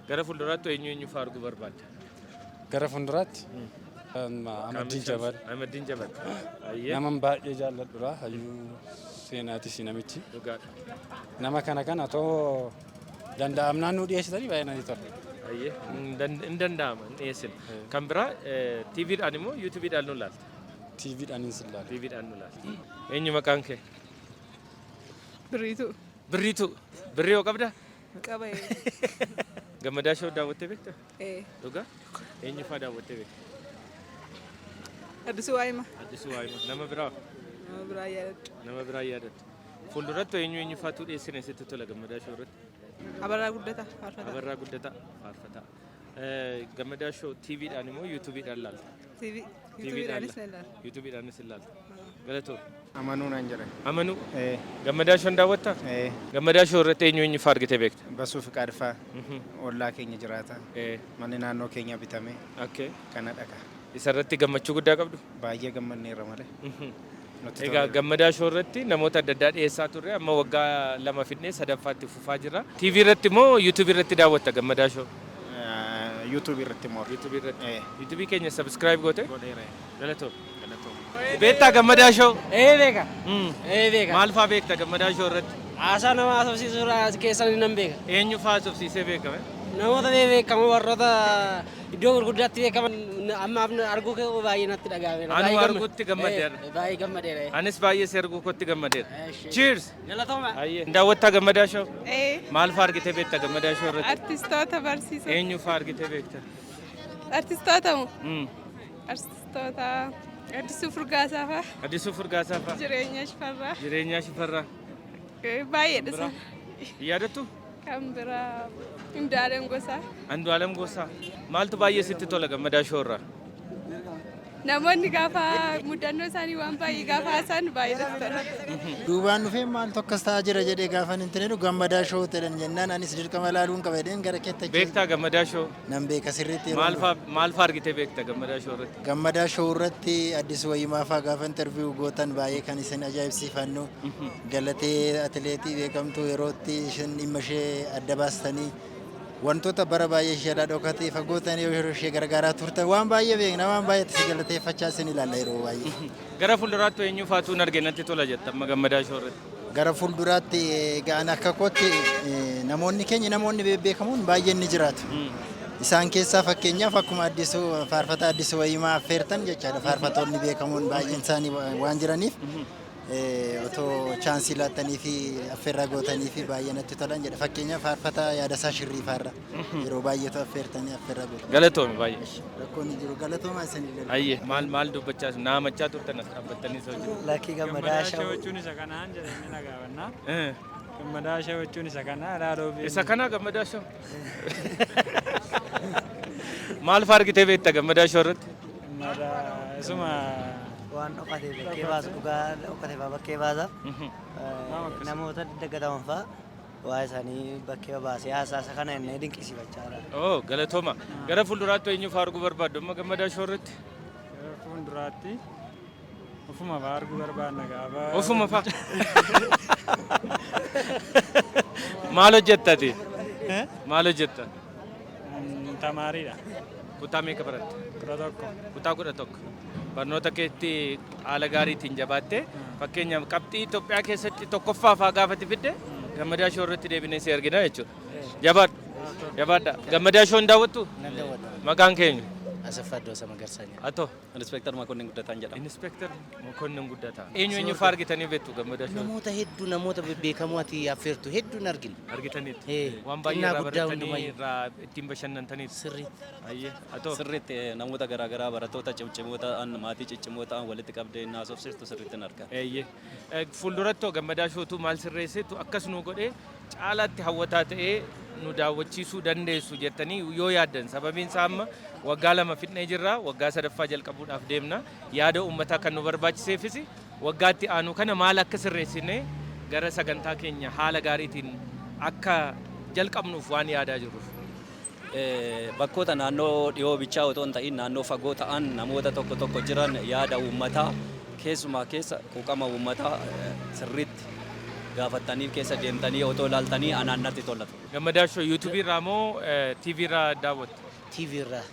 Gara fuulduraatti eenyu fa'aa arguu barbaadda? Gara fuulduraatti Ahmadiin Jabal. Ahmadiin Jabal. Naman baay'ee jaalladhudha. Hayyuu seenaatis namichi. Nama kana otoo danda'amnaan nu dhiyeessitanii baay'ee natti tola. Hin danda'ama hin dhiyeessinu. Kan biraa TVdhaan immoo YouTubeidhaan nu laalta. TVdhaan hin sillaala. TVdhaan nu laalta. Eenyu maqaan kee? Birriituu. Birriituu. Birrii yoo qabda? Qaba. Gammadaa shoo daawwattee beekta? Dhugaa. Eenyu fa'aa daawwattee beekta? Addisuu Waayima. Addisuu Waayima. Nama biraa? Nama biraa yaadadhu. Nama biraa yaadadhu. Fuulduratti eenyu fa'aatu dhiyeessine sitti tola gammadaa shoo irratti? Abarraa Guddataa. Faarfataa. Abarraa Guddataa. Faarfataa. Gammadaa shoo TVdhaan immoo YouTubeidhaan laalta? YouTubeidhaanis ni laala. YouTubeidhaanis ni laalta. Galatoo. Amanuu naan jedhan. Amanuu? Gammadaa shoon daawwattaa? Gammadaa shoo irratti eenyu fa'aa argitee beekta? Basuu fi qaadfaa. Ollaa keenya jiraata. Manni naannoo keenya bitame. Kana dhaqa. Isa irratti gammachuu guddaa qabdu? Baay'ee gammanneerra malee. Egaa gammadaa shoo irratti namoota adda addaa dhiyeessaa turre amma waggaa 2 fidnee sadaffaatti fufaa jira. TV irratti moo YouTube irratti daawwatta gammadaa shoo? YouTube irratti moo. YouTube irratti. YouTube keenya subscribe goote? Godheera. Galatoo. Beektaa gammadaa shoo? Beeka. Beeka. Maal fa'aa beekta gammadaa shoo irratti? Haasaa nama haasofsiisuu keessan nan beeka. Eenyu fa'aa haasofsiisee beekame? Namoota beekamoo warroota iddoo gurguddaatti beekaman amma arguu kee baay'ee natti dhaga'ame. Anu arguutti gammadeera. Baay'ee gammadeera. Anis baay'ee si arguu kootti gammadeera. Cheers. Galatooma. Daawwattaa gammadaa shoo? Maal fa'aa argitee beekta gammadaa shoo irratti? Artistoota barsiisoo. Eenyu fa'aa argitee beekta? Artistoota moo? Artistoota Addisuu Furgaasaa fa'aa. Addisuu Furgaasaa fa'aa. Jireenyaa Shifarraa. Jireenyaa Shifarraa. Baay'eedha sana. Yaadattu? Kan biraa Andu'aalem Gosaa. Andu'aalem Gosaa. Maaltu baay'ee sitti tola gammadaa shoo irraa? Namoonni gaafa mudannoo isaanii waan baay'ee gaafa haasan baay'ee natti tola. Duubaan dhufee maal tokkos ta'aa jira jedhee gaafa hin tinedhu gammadaa shoo ta'an jennaan anis dirqama laaluun qaba jedheen gara keetta jira. Beektaa gammadaa shoo? Nan beeka sirriitti. Maal fa'aa argitee beekta gammadaa shoo irratti? Gammadaa shoo irratti Addisuu Wayimaa fa'aa gaafa interviiyuu gootan baay'ee kan isin ajaa'ibsiifannu galatee atileetii beekamtuu yerootti isin dhimma ishee adda baastanii wantoota bara baay'ee isheedhaa dhokatee fagootanii yeroo ishee gargaaraa turte waan baay'ee beekna waan baay'ee si galateeffachaa isin ilaalla yeroo baay'ee. Gara fuulduraatti eenyu fa'aatu hin arge natti tola jetta amma gammadaa shoo irratti? Gara fuulduraatti ga'an akka kootti namoonni keenya namoonni beekamoon baay'een ni jiraatu. Isaan keessaa fakkeenyaaf akkuma faarfataa Addisuu Wayimaa affeertan jechaadha faarfatoonni beekamoon baay'een isaanii waan jiraniif otoo chaansii laattanii fi affeerraa gootanii fi baay'ee natti tolan jedha fakkeenyaaf faarfataa Yaadasaa Shirriifaarra yeroo baay'eetu affeertanii affeerraa gootan. Galatoomi baay'ee. Rakkoon ni jiru galatoomaa isinii galatoomaa. Ayyee maal dubbachaa naamachaa turtan as dhaabbattanii soo jiru. Lakkii gammadaa jechuun isa kanaan jedhanii nagaawannaa. Gammadaa jechuun isa kanaa ilaaluu fi. Isa kanaa gammadaa shoo? Maal fa'aa argitee beekta gammadaa shoo irratti? Isuma waan dhokatee bakkee baasu dhugaa dhokatee bakkee baasa namoota daggataman fa'aa waa isaanii bakkee baasee haasaa kana inni dinqisiifachaa jira. Oo galatooma. Gara fuulduraatti eenyu fa'aa arguu barbaaddu amma gammadaa shoo irratti? Gara fuulduraatti ofuma fa'aa arguu barbaadna gaafa. Ofuma fa'aa? Maal hojjettati? Maal hojjetta? Tamaariidha. Kutaa meeqa baratte? 11. Kutaa 11. Barnoota keetti haala gaariitiin jabaattee fakkeenyaaf qabxii Itoophiyaa keessatti tokkoffaa fa'aa gaafatti fidde gammadaa shoo irratti deebinee si argina jechuudha. Jabaadha. Gammadaa shoo hin daawwattu? Nan daawwadha. Maqaan keenya? Asaffaa Doosa Magarsaanya. Atoo? Inspektar Makonnin Guddataan jedhama. Inspektar Makonnin Guddataa. Eenyu fa'aa argitanii beektu gammadaa shoo? Namoota hedduu namoota beekamoo ati affeertu hedduun argina. Argitaniitu? Waan baay'ee irraa baratanii irraa ittiin bashannantaniitu? Sirriitti. Ayyee. Atoo? Sirriitti namoota garaagaraa barattoota ciccimoota maatii ciccimoo ta'an walitti qabdee naasofsiistu sirriitti hin argaa. Eeyyee. Fuuldurattoo gammadaa shootu maal sirreessitu akkas nu godhee caalaatti hawwataa ta'ee nu daawwachiisuu dandeessu jettanii yoo yaaddan sababiin isaa amma waggaa 2 fidnee jirra waggaa 3ffaa jalqabuudhaaf deemna yaada uummataa kan nu barbaachiseefis waggaatti aanu kana maal akka sirreessine gara sagantaa keenya haala gaariitiin akka jalqabnuuf waan yaadaa jirruuf. bakkoota naannoo dhiyoo bichaa otoo hin ta'in naannoo fagoo ta'an namoota tokko jiran yaada uummataa keessumaa keessa quuqama uummataa sirriitti gaafatanii keessa deemtanii otoo ilaaltanii anaan natti tollatu. Gammadaa yuutuubii irraa moo TV irraa daawwatta? TV irraa.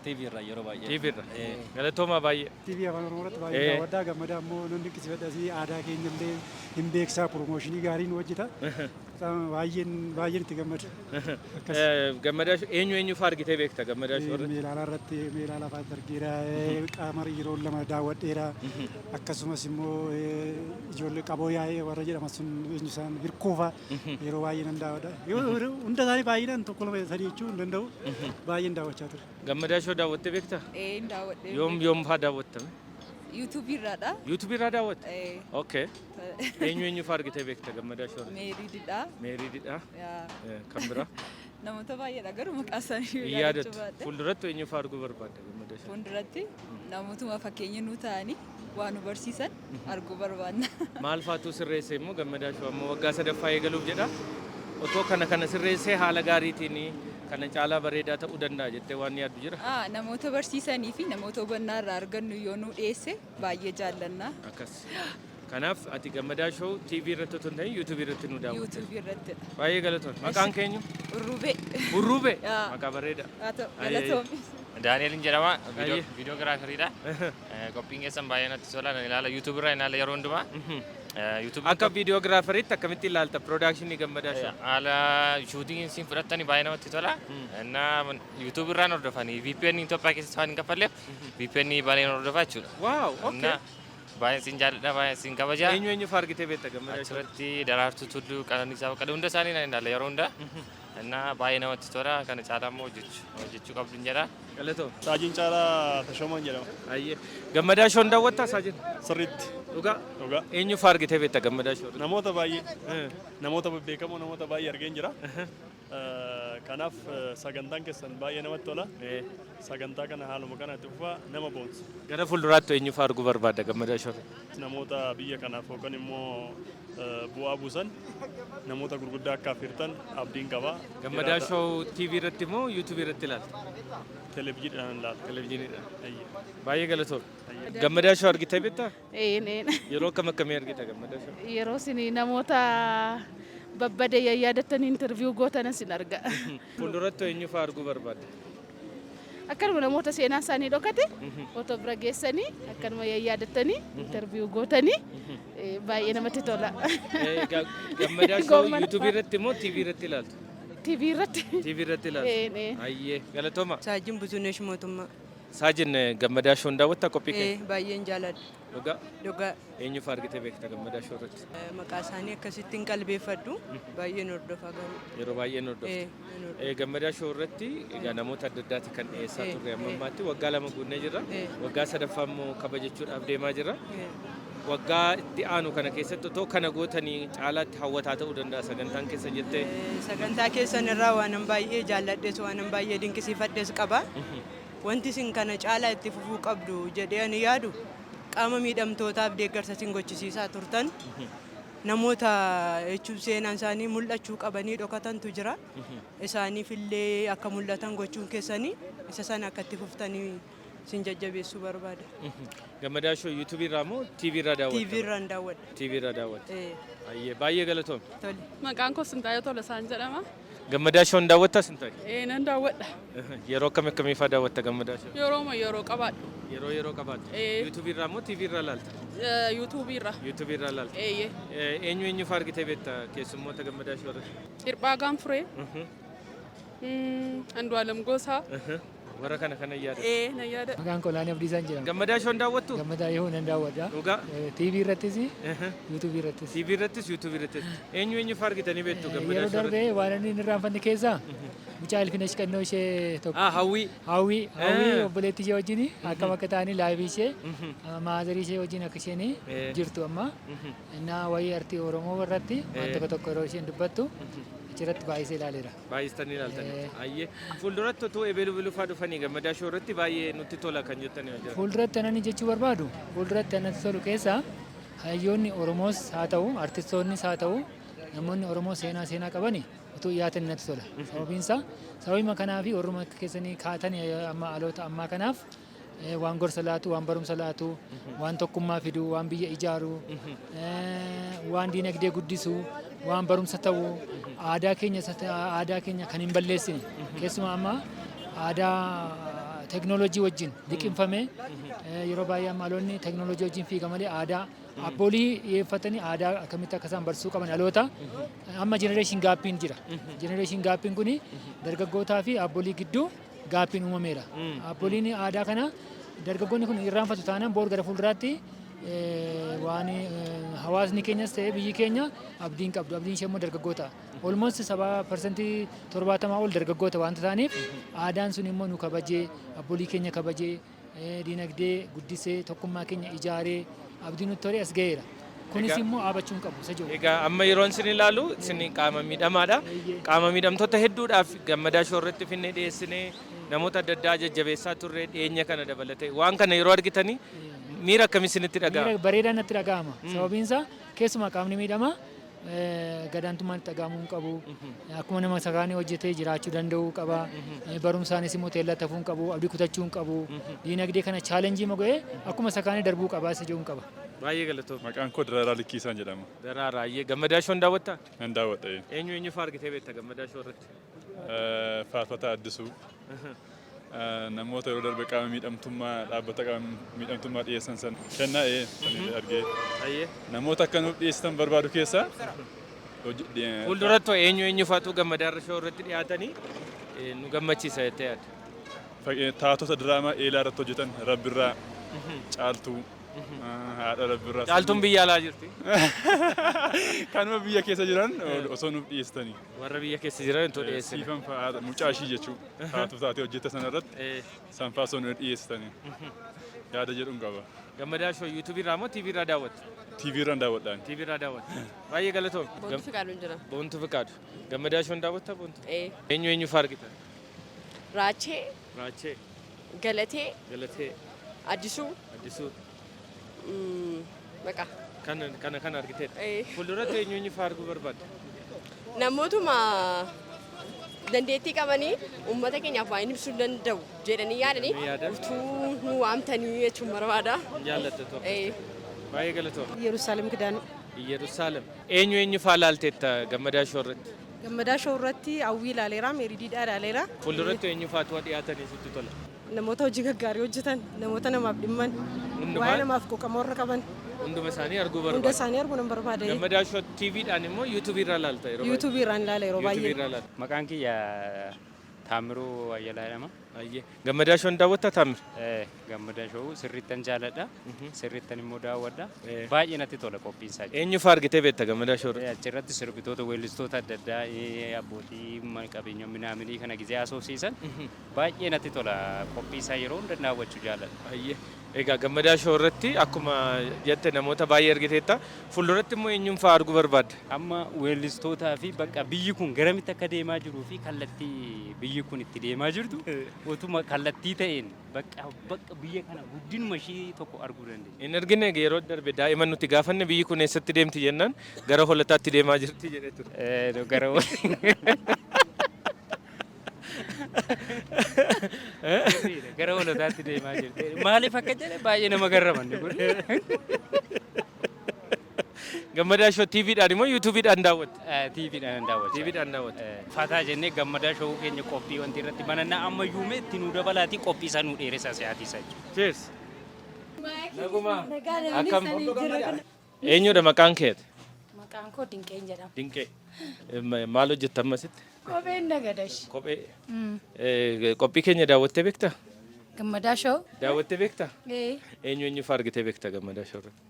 TV irraa yeroo baay'ee. TV irra. Galatooma baay'ee. TV afaan Oromoo irratti baay'ee daawwadhaa gammadaa immoo nan dinqisiifadhas aadaa keenya illee hin beeksaa promooshinii gaariin hojjeta. Baay'een itti gammada. Gammadaa eenyu fa'aa argitee beekta gammadaa shoorri? Meelaalaa irratti meelaalaa fa'aa argeera qaama yeroo lama daawwadheera akkasumas immoo ijoollee qaboo yaa'ee warra jedhama sun eenyu isaan hirkoofa yeroo baay'ee nan daawwadha. Hunda isaanii baay'inaan tokko lama sadii jechuu hin danda'u baay'een daawwachaa ture. Gammadaa shoo daawwattee beektaa? Daawwadhee. Yoom fa'aa daawwattame? YouTube irraadha. YouTube irraa daawwatte? Okay. Eenyu fa'aa argitee beekta gammadaa shoo? Meeriididha. Meeriididha. Kan biraa? Namoota baay'eedha garuu maqaa isaanii yaadatu. Fuulduratti eenyu fa'aa arguu barbaadda gammadaa shoo? Fuulduratti namootuma fakkeenya nuu ta'anii waan nu barsiisan arguu barbaadna. Maal fa'aatu sirreesse immoo gammadaa shoo amma waggaa sadaffaa eegaluuf jedha? Otoo kana sirreessee haala gaariitiin kana caalaa bareedaa ta'uu danda'a jettee waan yaaddu jira? Namoota barsiisanii fi namoota hubannaa irraa argannu yoo nu dhiyeesse baay'ee jaallanna. Akkas. Kanaaf ati gammadaa shoo TV irratti otoo hin ta'in YouTube irratti nu daawwatte. YouTube irratti. Baay'ee galatoon. Maqaan keenyu? Urruubee. Urruubee? Maqaa bareedaa. Galatoomi. Daani'el jedhama. Viidiyoogiraafariidha. Qophiin keessan baay'ee natti tola. Ilaala YouTube irraa ilaala yeroo hundumaa. Akka viidiyoogiraafariitti akkamitti ilaalta piroodakshinii gammadaa shoo? Haala shuutiin siin fudhattanii baay'ee namatti tola. YouTube irraan hordofanii VPN Itoophiyaa keessatti waan hin kaffalleef VPN baay'een hordofaa jechuudha. Waaw, okay. Baay'een siin jaalladha, baay'een siin kabajaa. Eenyu fa'aa argitee beekta gammadaa shoo? Achirratti Daraartuu Tulluu, Qananiisaa Baqqalee hunda isaanii nan ilaala yeroo hunda. Baay'ee namatti tola. Kana caalaa immoo hojjechuu qabdu jedha. Galatoo. Saajiin Caalaa Tashoomaan jedhama. Ayyee. Gammadaa shoon daawwattaa Saajiin? Sirriitti. Dhugaa? Dhugaa. Eenyu fa'aa argitee beekta gammadaa shoo? Namoota baay'ee. Namoota bebbeekamoo namoota baay'ee argeen jira. Kanaaf sagantaan keessan baay'ee namatti tola. Sagantaa kana haaluma kana itti fufaa nama boonsa. Gara fuulduraatti eenyu fa'aa arguu barbaadda gammadaa shoo? Namoota biyya kanaaf yookaan immoo bu'aa buusan namoota gurguddaa akka affeertan abdiin qaba. Gammadaa shoo TV irratti moo YouTube irratti ilaalta? Televiziyoonaan ilaala. Televiziyoonidha. Baay'ee galatoo. Gammadaa shoo argitee beektaa? Yeroo akkamii argita gammadaa shoo? Yeroo isin namoota babbadee yaadatan interviyuu gootan isin arga. Fuulduratti eenyu fa'aa arguu barbaadda? Akkanuma namoota seenaa isaanii dhokate otoo bira geessanii akkanuma yaadatanii interviyuu gootanii baay'ee namatti tola. Gammadaa shoo YouTube irratti moo TV irratti ilaaltu? TV irratti. TV irratti ilaaltu. Ayyee galatooma. Saajin Buzuneesh Mootummaa. Saajin gammadaa shoo daawwattaa qophii kee? Baay'een jaalladha. Dhugaa? Dhugaa. Eenyu fa'aa argitee beekta gammadaa shoo irratti? Maqaa isaanii akkasittiin qalbeeffadhu baay'een hordofaa garuu. Yeroo baay'een hordofta. Gammadaa shoo irratti namoota adda addaati kan dhiyeessaa turre amma ammaatti waggaa 2 guunnee jirra. Waggaa 3ffaa immoo kabajachuudhaaf deemaa jirra. Waggaa itti aanu kana keessatti otoo kana gootanii caalaatti hawwataa ta'uu danda'a sagantaan keessan jettee? Sagantaa keessan irraa waan baay'ee jaalladhes waan baay'ee dinqisiifadhes qaba. Wanti isin kana caalaa itti fufuu qabdu jedhee ani yaadu qaama miidhamtootaaf deeggarsa isin gochisiisaa turtan namoota jechuun seenaan isaanii mul'achuu qabanii dhokatantu jira. Isaaniif illee akka mul'atan gochuun keessanii isa sana akka itti fuftanii sin jajjabeessuu barbaada. Gammadaa shoo YouTube irraa moo TV irraa daawwatta? TV irraan daawwadha. TV irraa daawwatta. Baay'ee galatoom. Maqaan koo Sintaayoo Tolasaan jedhama. Gammadaa shoon daawwattaa Sintaayoo? Nan daawwadha. Yeroo akkamii fa'aa daawwatta gammadaa shoo? Yeroo qabaadhu. Yeroo qabaadhu. YouTube irraa moo TV irraa laalta? YouTube irraa. YouTube irraa laalta. Eenyu fa'aa argitee beekta keessummoota gammadaa shoo irratti? Hirphaa Gaanfuree. Andu'aalam Gosaa. Warra kana yaada? Nan yaada. Maqaan koo Laanii Abdiisaan jedhama. Gammadaa shoon daawwattu? Gammadaa yoo nan daawwadha. Dhugaa? TV irrattis, YouTube irrattis. TV irrattis, YouTube irrattis. Eenyu fa'aa argitanii beektu gammadaa yeroo darbee waan inni hin irraanfanne keessaa mucaa ilfina qannoo ishee tokko. Hawwii. Obboleettii ishee wajjin akkam akka ta'anii laayivii ishee maazarii ishee wajjin akka isheen jirtu amma. Innaa wayii artii Oromoo irratti waan tokko yeroo isheen dubbattu achirratti baay'isee ilaaleera. Baay'istanii ilaaltanii. Ayyee. Fuulduratti otoo ebeeluu fa'aa dhufanii gammadaa shoo irratti baay'ee nutti tola kan jettanii jira. Fuulduratti anani jechuu barbaadu fuulduratti anatti tolu keessaa hayyoonni Oromoos haa ta'u artistoonnis haa ta'u namoonni Oromoo seenaa qabani utuu dhiyaatan natti tola. Sababiin isaa sababuma kanaa fi warruma keessanii kaatan amma aloota ammaa kanaaf waan gorsa laatu, waan barumsa laatu, waan tokkummaa fidu, waan biyya ijaaru, waan diinagdee guddisu, waan barumsa ta'u, aadaa keenya kan hin balleessine. Keessumaa amma aadaa teknoolojii wajjin liqimfamee yeroo baay'ee amma aloonni teknoolojii wajjin fiiga malee aadaa abboolii dhiyeeffatanii aadaa akkamitti akka isaan barsiisuu qaban dhaloota amma jenereeshin gaappiin jira. Jenereeshin gaappiin kuni dargaggootaa fi abboolii gidduu gaappiin uumameera. Abbooliin aadaa kana dargaggoonni kun irraanfatu taanaan boor gara fuulduraatti waan hawaasni keenyas ta'e biyyi keenya abdiin qabdu. Abdiin ishee immoo dargaggoota. Olmost 70% ol dargaggoota waanta ta'aniif aadaan sun immoo nu kabajee abboolii keenya kabajee diinagdee guddisee tokkummaa keenya ijaaree abdiin nutti tolee as ga'eera. Kunis immoo dhaabachuun qabu isa jiru. Egaa amma yeroon isin ilaalu isin qaama miidhamaadha. Qaama miidhamtoota hedduudhaaf gammadaa shoorratti finnee dhiyeessinee namoota adda addaa jajjabeessaa turre dhiyeenya kana dabalatee waan kana yeroo argitanii miira akkamii isinitti dhaga'ama? Miira bareedaa natti dhaga'ama. Sababiin isaa keessumaa qaamni miidhamaa gadaantummaan itti dhaga'amuu hin qabu. Akkuma nama sakaanii hojjetee jiraachuu danda'uu qaba. Barumsaanis immoo teellatafuu hin qabu. Abdii kutachuu hin qabu. Diinagdee kana chaalenjii moga'ee akkuma sakaanii darbuu qabaa isa jedhuun qaba. Baay'ee galatoomna. Maqaan koo Daraaraa Likkiisaan jedhama. Daraaraa gammadaa shoon daawwattaa? Nan daawwadha. Eenyu fa'aa argitee beekta gammadaa shoo irratti? Faarfataa Addisuu. Namoota yeroo darbe qaama miidhamtummaa dhaabbata qaama miidhamtummaa dhiyeessan san kennaa argee. Namoota akka nuuf dhiyeessitan barbaadu keessaa fuulduratti eenyu fa'aatu gammadaa shoo irratti dhiyaatanii nu gammachiisa jettee yaadda? Taatota diraamaa eelaa irratti hojjetan Rabbirraa, Caaltuu, haadha Rabbirraa. Caaltuun biyya alaa jirti? Kanuma biyya keessa jiran osoo nuuf dhiyeessitanii. Warra biyya keessa jiran itoo dhiyeessine. Siifan fa'aa mucaa ishii jechuudha. Taatu taatee hojjette sana irratti sanfaa osoo nuuf dhiyeessitanii. Yaada jedhuun qaba. Gammadaa shoo yuutuubii irraa moo tiivii irraa daawwatta? Tiivii irraan daawwadhaan. Tiivii irraa daawwatta. Baay'ee galatoomna. Boontu Fiqaaduun jira. Boontu Fiqaadu. Gammadaa shoon daawwatta boontu? Eenyu fa'aa argitan? Raachee. Raachee. Galatee. Galatee. Addisuu. Addisuu. Maqaa. Kana argiteedha. Fuulduratti eenyu fa'aa arguu barbaadda? Namootuma dandeettii qabanii uummata keenyaaf waa ibsuu danda'u jedhanii yaadanii utuu nu waamtanii jechuun barbaada. Jaallatta tokko. Baay'ee galatoomna. Yerusaalem Kidaanuu. Yerusaalem. Eenyu fa'aa ilaalteetta gammadaa shoo irratti? Gammadaa shoo irratti hawwii ilaaleera, meeridiidhaa ilaaleera. Fuulduratti eenyu fa'aatu dhiyaatanii sitti tola? Namoota hojii gaggaarii hojjetan, namoota namaaf dhimman, waa'ee namaaf quuqama warra qaban. Hunduma isaanii arguu barbaada. Hunda isaanii arguu nan barbaada. Gammadaa shoo tiiviidhaan immoo yuutuubii irraa ilaalta yeroo baay'ee. Yuutuubii irraan ilaala yeroo baay'ee. Maqaan kiyya Taamiruu Ayyalaa jedhama. Gammadaa shoon daawwattaa Taamir? Gammadaa shoo sirriittan jaaladha. Sirriittan immoo daawwadha. Baay'ee natti tola qophiin isaa. Eenyu fa'aa argitee beekta gammadaa shoo irratti? Achirratti sirbitoota weellistoota adda addaa abbootii qabeenya minaaminii kana gizee haasofsiisan baay'ee natti tola qophii isaa yeroo hunda daawwachuu jaaladha. Egaa gammadaa shoo irratti akkuma jette namoota baay'ee argiteetta. Fuulduratti immoo eenyuun fa'aa arguu barbaadda? Amma weellistootaa fi bakka biyyi kun garamitti akka deemaa jiruu fi kallattii biyyi kun itti deemaa jirtu utuma kallattii ta'een bakka biyya kana guddinuma ishii tokko arguu dandeenya. Hin argine yeroo darbe daa'imman nuti gaafanne biyyi kun eessatti deemti jennaan gara holataatti deemaa jirti jedhee ture. Gara gara holataatti deemaa jirti. Maaliif akka jedhe baay'ee nama garramanne kun. Gammadaa shoo tiiviidhaan immoo yuutuubiidhaan daawwatta? Tiiviidhaan daawwatta. Tiiviidhaan daawwatta. Fataa jennee gammadaa shoo keenya qophii wanti irratti banannaa amma yuume itti nu dabalaatii qophii isaa nu dheeressa si'aatiisa jechuudha. Cheers. Naguma. Akkam. Eenyudha maqaan keeti? Maqaan koo Dinqeen jedhama. Dinqee. Maal hojjetta ammasitti? Kopheen nagadash. Kophee. Qophii keenya daawwattee beektaa? Gammadaa shoo. Daawwattee beektaa? Eenyu fa'aa argitee beektaa gammadaa shoo irratti?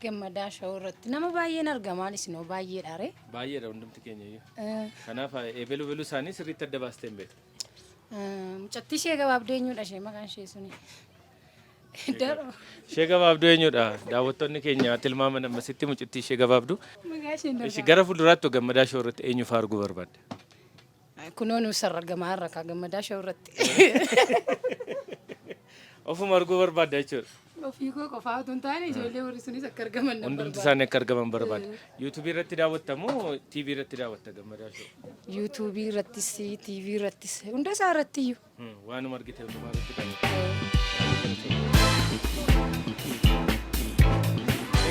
Gammadaa shoo irratti nama baay'een argamaa isinoo baay'eedha ree. Baay'eedha hundumti keenya iyyuu. Kanaaf eebeluu isaanii sirriitti adda baastee hin beektu. Mucattii ishee gabaabduu eenyudha ishee maqaan ishee suni? Ishee gabaabduu eenyudha? Daawwattoonni keenya tilmaaman ammasitti mucattii ishee gabaabduu. Ishee gara fuulduraatti gammadaa shoo irratti eenyu fa'aa arguu barbaadde? Kunoo nu sarara argamaa irra kaa gammadaa shoo irratti. Ofuma arguu barbaadda jechuudha. Ofii koo qofaa otoo hin taane ijoollee warri sunis akka argaman nan Hundumti barbaada. isaanii akka argaman barbaada. YouTube irratti daawwatta moo TV irratti daawwatta Gammadaa Show? YouTube irrattis TV irrattis hunda isaa irratti iyyuu. Waanuma argite hundumaa irratti daawwatta.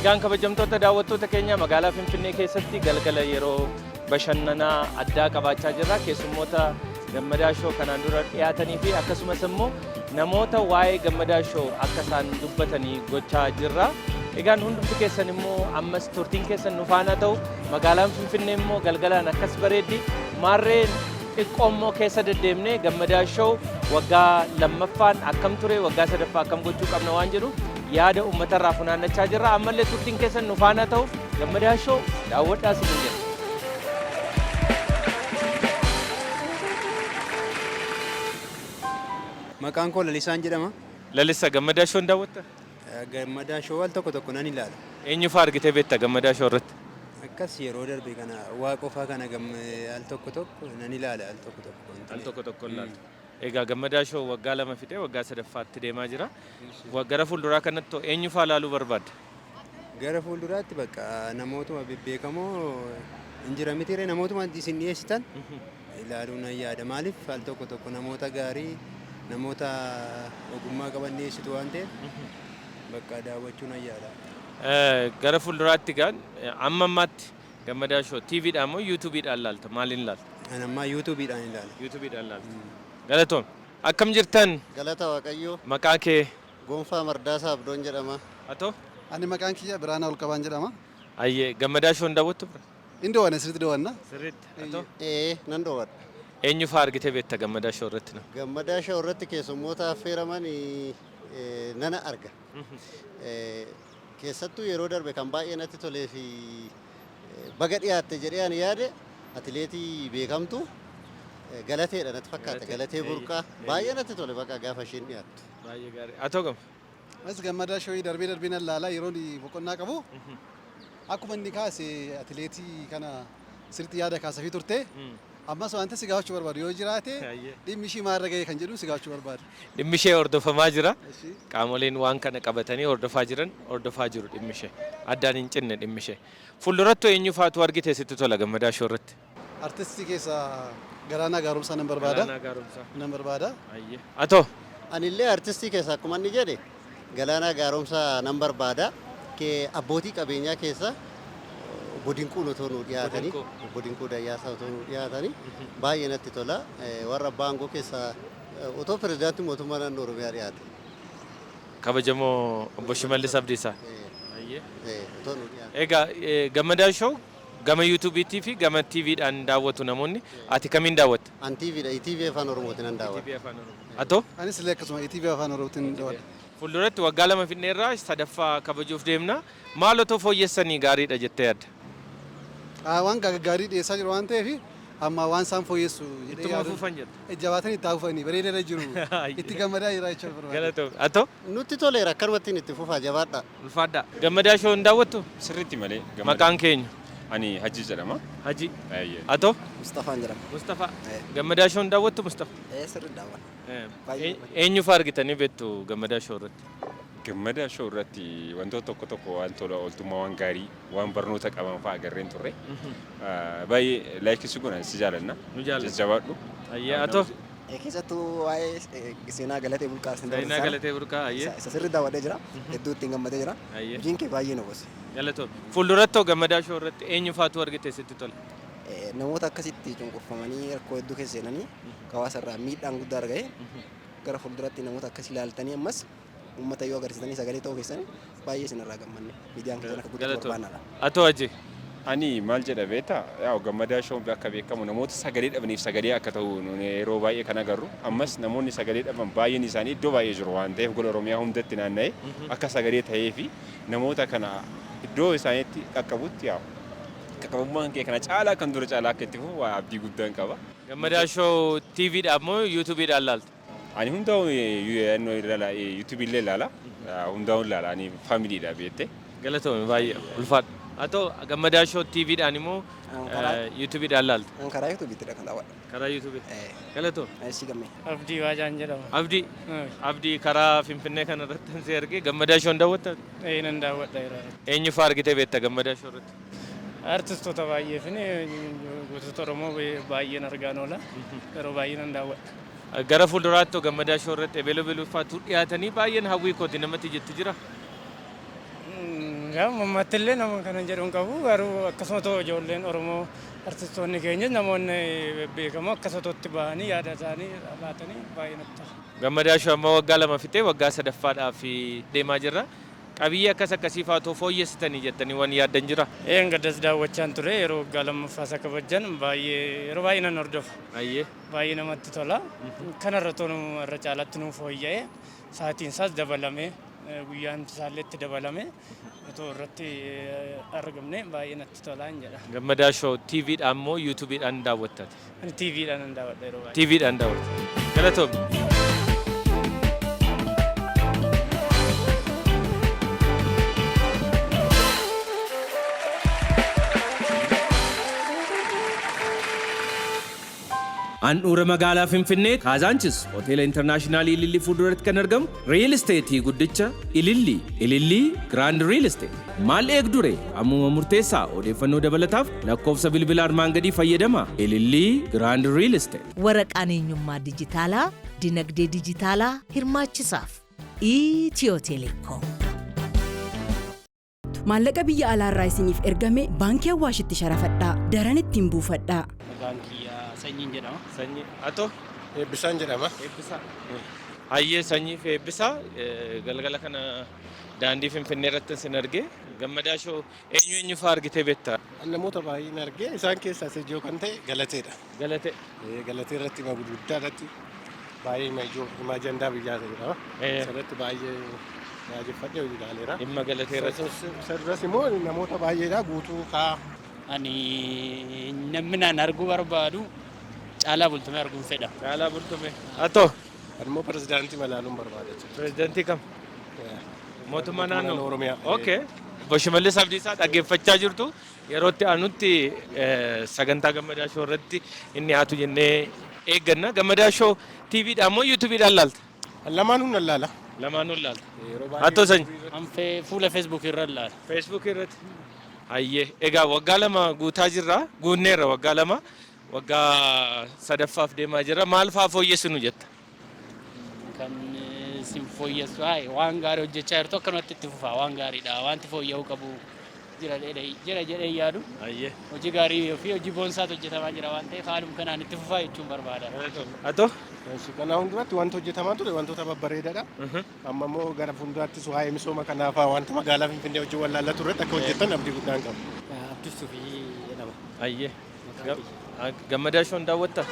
Egaan kabajamtoota daawwattoota keenya magaalaa Finfinnee keessatti galgala yeroo bashannanaa addaa qabaachaa jirra. Keessummoota Gammadaa Show kanaan dura dhiyaatanii fi akkasumas immoo namoota waa'ee Gammadaa Show akka isaan dubbatanii gochaa jirra. Egaan hundumti keessan immoo ammas turtiin keessan nu faana ta'u magaalaan Finfinnee immoo galgalaan akkas bareeddi. Maarreen xiqqoo immoo keessa deddeemnee Gammadaa Show waggaa lammaffaan akkam ture waggaa sadaffaa akkam gochuu qabna waan jedhu yaada uummatarraa funaannachaa jirra. Ammallee turtiin keessan nu faana ta'u Gammadaa Show daawwadhaa isin jedha. Maqaan koo Lalisaan jedhama. Lalisa Gammadaa Show daawwatta? Gammadaa Show al tokko nan ilaala. Eenyu fa'aa argitee beekta Gammadaa Show irratti? Akkas yeroo darbe kana waa qofaa kana al tokko nan ilaala al tokko. Al tokko ilaalta. Egaa Gammadaa Show waggaa lama fixee waggaa sadaffaatti deemaa jira. Gara fuulduraa kanatti eenyu fa'aa ilaaluu barbaadda? Gara fuulduraatti bakka namootuma bebbeekamoo hin jira mitiiree namootuma isin dhiyeessitan ilaaluun nan yaada. Maaliif al tokko namoota gaarii namoota ogummaa qaban dhiyeessitu waan ta'eef bakka daawwachuu nan yaada. Gara fuulduraatti gaan amma ammaatti Gammadaa Show TVdhaan moo YouTubeidhaan ilaalta? Maaliin ilaalta? Ani ammaa YouTubeidhaan ilaala. YouTubeidhaan ilaalta. Galatoom. Akkam jirtan? Galata Waaqayyoo. Maqaa kee? Gonfaa Mardaasaa Abdoon jedhama. Atoo? Ani maqaan kiyya Biraanaa Olqabaan jedhama. Ayyee Gammadaa Show daawwattu bira? Inni daawwanna sirriitti daawwanna. Sirriitti. Atoo? Nan daawwadha. Eenyu fa'aa argitee beekta Gammadaa Show irratti? Gammadaa Show irratti keessummoota affeeraman nana arga. Keessattuu yeroo darbe kan baay'ee natti tolee fi baga dhiyaatte jedhee ani yaade atileetii beekamtu Galateedha natti fakkaata. Galatee Burqaa baay'ee natti tole bakka gaafa isheen dhiyaattu. Baay'ee gaarii. Atoo gama? As Gammadaa Show darbee nan laala yeroo boqonnaa qabu akkuma inni kaase atileetii kana sirriitti yaada kaasafii turte. Ammas wanta si gaafachuu barbaadu yoo jiraate dhimmi ishii maalirra ga'e kan jedhu si gaafachuu barbaadu. Dhimmi ishee hordofamaa jira. Qaamoleen waan kana qabatanii hordofaa jiran hordofaa jiru dhimmi ishee. Addaan hin cinne dhimmi ishee. Fuulduratti eenyu fa'aatu argite sitti tola Gammadaa Show irratti? Artistii keessa Galaanaa Gaaromsaa nan barbaada. Galaanaa Gaaromsaa. Nan barbaada. Atoo? Anillee artistii keessa akkuma inni jedhe Galaanaa Gaaromsaa nan barbaada. Abbootii qabeenyaa keessa Bodinquun otoo nu dhiyaatanii Bodinquu Dayyaasaa otoo nu dhiyaatanii baay'ee natti tola. Warra Baangoo keessa otoo pirezidaantii mootummaa naannoo Oromiyaa dhiyaate. Kabajamoo obbo Shimallis Abdiisaa. Egaa Gammadaa Show gama YouTubeetii fi gama TVdhaan daawwatu namoonni. Ati kamiin daawwatta? An TVdha. ETV Afaan Oromootiin nan daawwadha. Atoo? Anis illee akkasuma ETV Afaan Oromootiin daawwadha. Fuulduratti waggaa lama Finfinneerraa sadaffaa kabajuuf deemna. Maal otoo fooyyessanii gaariidha jettee yaadda? Waan gaarii dhiyeessaa jiru waan ta'eef amma waan isaan fooyyessu Ittuma fufan jedha. jabaatanii itti haafanii bareedeera jiru itti gammadaa jira jechuudha barbaada. Galatoom. Atoo? Nutti toleera akkanumatti itti fufaa jabaadha. Ulfaadha. Gammadaa Show daawwattu? Sirriitti malee. Maqaan keenya? Ani Haji jedhama. Haji. Atoo? Mustafaan jedhama. Mustafa. Gammadaa Show daawwattu Mustafa? Sirriitti daawwadha. Eenyu fa'aa argitanii beektu Gammadaa Show irratti? Gammadaa Show irratti wantoota tokko waan tola ooltummaa waan gaarii waan barnoota qaban fa'aa agarreen turre. Baay'ee laayikisuu godhan si jaalanna. Nu jaalanna. Jajjabaadhu. Atoo? Keessattuu waa'ee seenaa Galatee Burqaa Seenaa Galatee Burqaa isa sirriitti daawwadhee jira. Hedduu ittiin gammadee jira. Hojiin kee baay'ee na boose. Galatoom. Fuulduratti Gammadaa Show irratti eenyu fa'aatu argite sitti tola? Namoota akkasitti cunqurfamanii rakkoo hedduu keessa seenanii hawaasarraa miidhaan guddaa argame gara fuulduratti namoota akkas ilaaltanii ammas uummata yoo agarsiisanii sagalee ta'uu keessan baay'ee isinirraa gammanne miidiyaan keessan akka guddatu barbaannadha. Atoo Haji? Ani maal jedha beektaa yaa Gammadaa Show akka beekamu namoota sagalee dhabaniif sagalee akka ta'u yeroo baay'ee kan agarru ammas namoonni sagalee dhaban baay'een isaanii iddoo baay'ee jiru waan ta'eef gola Oromiyaa hundatti naanna'ee akka sagalee ta'ee fi namoota kana iddoo isaaniitti qaqqabutti yaa qaqqabummaan kee kana caalaa kan dura caalaa akka itti fufu waa abdii guddaan qaba. Gammadaa Show TVdhaan moo YouTubeidhaan ilaalta? Ani hundaa'uun YouTube illee ilaala. Hundaa'uun ilaala. Ani faamiliidha beekte. Galatoome baay'ee ulfaadha. Atoo gammadaa shoo TVdhaan immoo YouTubeidhaan laalta. Karaa YouTubeetti kan daawwadha. Karaa YouTube. Galatoo. Si gammee. Abdii Waajaan jedhama. Abdii karaa Finfinnee kana irratti si argee gammadaa shoon daawwatta? Nan daawwadha yeroo. Eenyu fa'aa argitee beekta gammadaa shoo irratti? Artistoota baay'ee fi gosoota Oromoo baay'een argaan oola. Yeroo baay'ee nan daawwadha. Gara fuulduraatti gammadaa shoo irratti ebeeloo faatu dhiyaatanii baay'een hawwii kooti namatti jettu jira. Mammattillee nama kana jedhuun qabu garuu akkasuma ta'u ijoolleen Oromoo artistoonni keenya namoonni beekamoo akkasumatti bahanii yaada isaanii laatanii baay'ee natti tola. Gammadaa shoo amma waggaa 2 fixee waggaa 3ffaadhaaf deemaa jirra. Qabiyyee akkasii faatu fooyyessitanii jettanii waan yaaddan jira. Gaddas daawwachaan ture yeroo waggaa 2ffaa kabajan yeroo baay'ee nan hordofa. Baay'ee namatti tola. Kanarra toonu irra caalaatti nuuf fooyya'ee sa'aatiin isaas dabalamee guyyaan isaallee itti dabalame otoo irratti argamne baay'ee natti tola jedha. Gammadaa shoo TVdhaan moo YouTubeidhaan daawwattate? TVdhaan daawwadha yeroo baay'ee. TVdhaan daawwatte. Galatoomne. Handhuura magaalaa Finfinnee Kaazaanchis hoteela intarnaashinaal Ilillii fuulduratti kan argamu riil isteetii guddicha Ilillii. Ilillii Giraand Riil Isteet. Maal eegdure ammuma murteessaa odeeffannoo dabalataaf lakkoofsa bilbilaa armaan gadii fayyadama. Ilillii Giraand Riil Isteet. Waraqaan eenyummaa dijitaalaa, dinagdee dijitaalaa hirmaachisaaf. Itiyoo Teleekoom. Maallaqa biyya alaarraa isiniif ergame baankii Awwaashitti sharafadhaa. Daran ittiin buufadhaa. Sanyiin jedhama. Sanyii atoo Eebbisaan jedhama. Eebbisaa. Hayyee sanyii fi eebbisaa galgala kana daandii Finfinnee irratti sin argee gammadaa shoo eenyu fa'aa argitee beektaa? Namoota baay'een argee isaan keessaa ijoo kan ta'e Galateedha. Galatee. Galatee irratti hima guddaa irratti baay'ee hima ajandaa biyyaa ta'edha. Sanatti baay'ee yaajeffadhee hojii ilaaleera. Dhimma Galatee irratti. Sarras immoo namoota baay'eedha guutuu kaa. Ani namni arguu barbaadu Caalaa Bultumee arguun fedha. Caalaa Bultumee. Atoo. Immoo pirezidaantii malaaluun barbaada. Pirezidaantii kam? Mootummaa naannoo Oromiyaa. Okay. Obbo Shimallis Abdiisaa dhaggeeffachaa jirtu yeroo itti aanutti sagantaa gammadaa shoo irratti inni haatu jennee eegganna. Gammadaa shoo TVdhaan moo YouTubeidhaan laalta? Lamaanuu nan laala. Lamaanuu laalta. Atoo sanyii. Anfee fuula Facebook irra laala. Facebook irratti. Hayyee egaa waggaa 2 guutaa jirra. Guunneerra waggaa 2. Waggaa 3ffaaf deemaa jirra. Maal fa'aa fooyyessinu jetta? Kan sin fooyyessu waan gaarii hojjechaa jirtu akkanumatti itti fufaa waan gaariidha. Wanti fooyya'uu qabu jira jedhee yaadu. Hojii gaarii fi hojii boonsaatu hojjetamaa jira waan ta'eef haaluma kanaan itti fufaa jechuun barbaada. Atoo? Kana hunduratti wanti hojjetamaa ture wantoota babbareedaadha. Amma immoo gara fuulduraattis waa'ee misooma kanaafaa wanta magaalaa Finfinnee wajjin wal laallatu irratti akka hojjetan abdii guddaan qabu. Abdistuu fi jedhama. Hayyee. Gammadaa shoon daawwatta?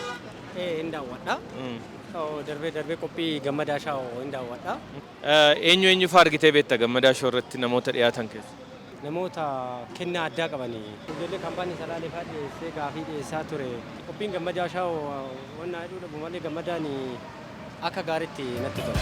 Hin daawwadha. Darbee qophii gammadaa shoo hin daawwadha. Eenyu fa'aa argitee beekta gammadaa shoo irratti namoota dhiyaatan keessa? Namoota kennaa addaa qabanii ijoollee kaampaanii salaalee fa'aa dhiyeessee gaafii dhiyeessaa ture. Qophiin gammadaa shoo waan jedhu dhabu malee gammadaan akka gaariitti natti tola.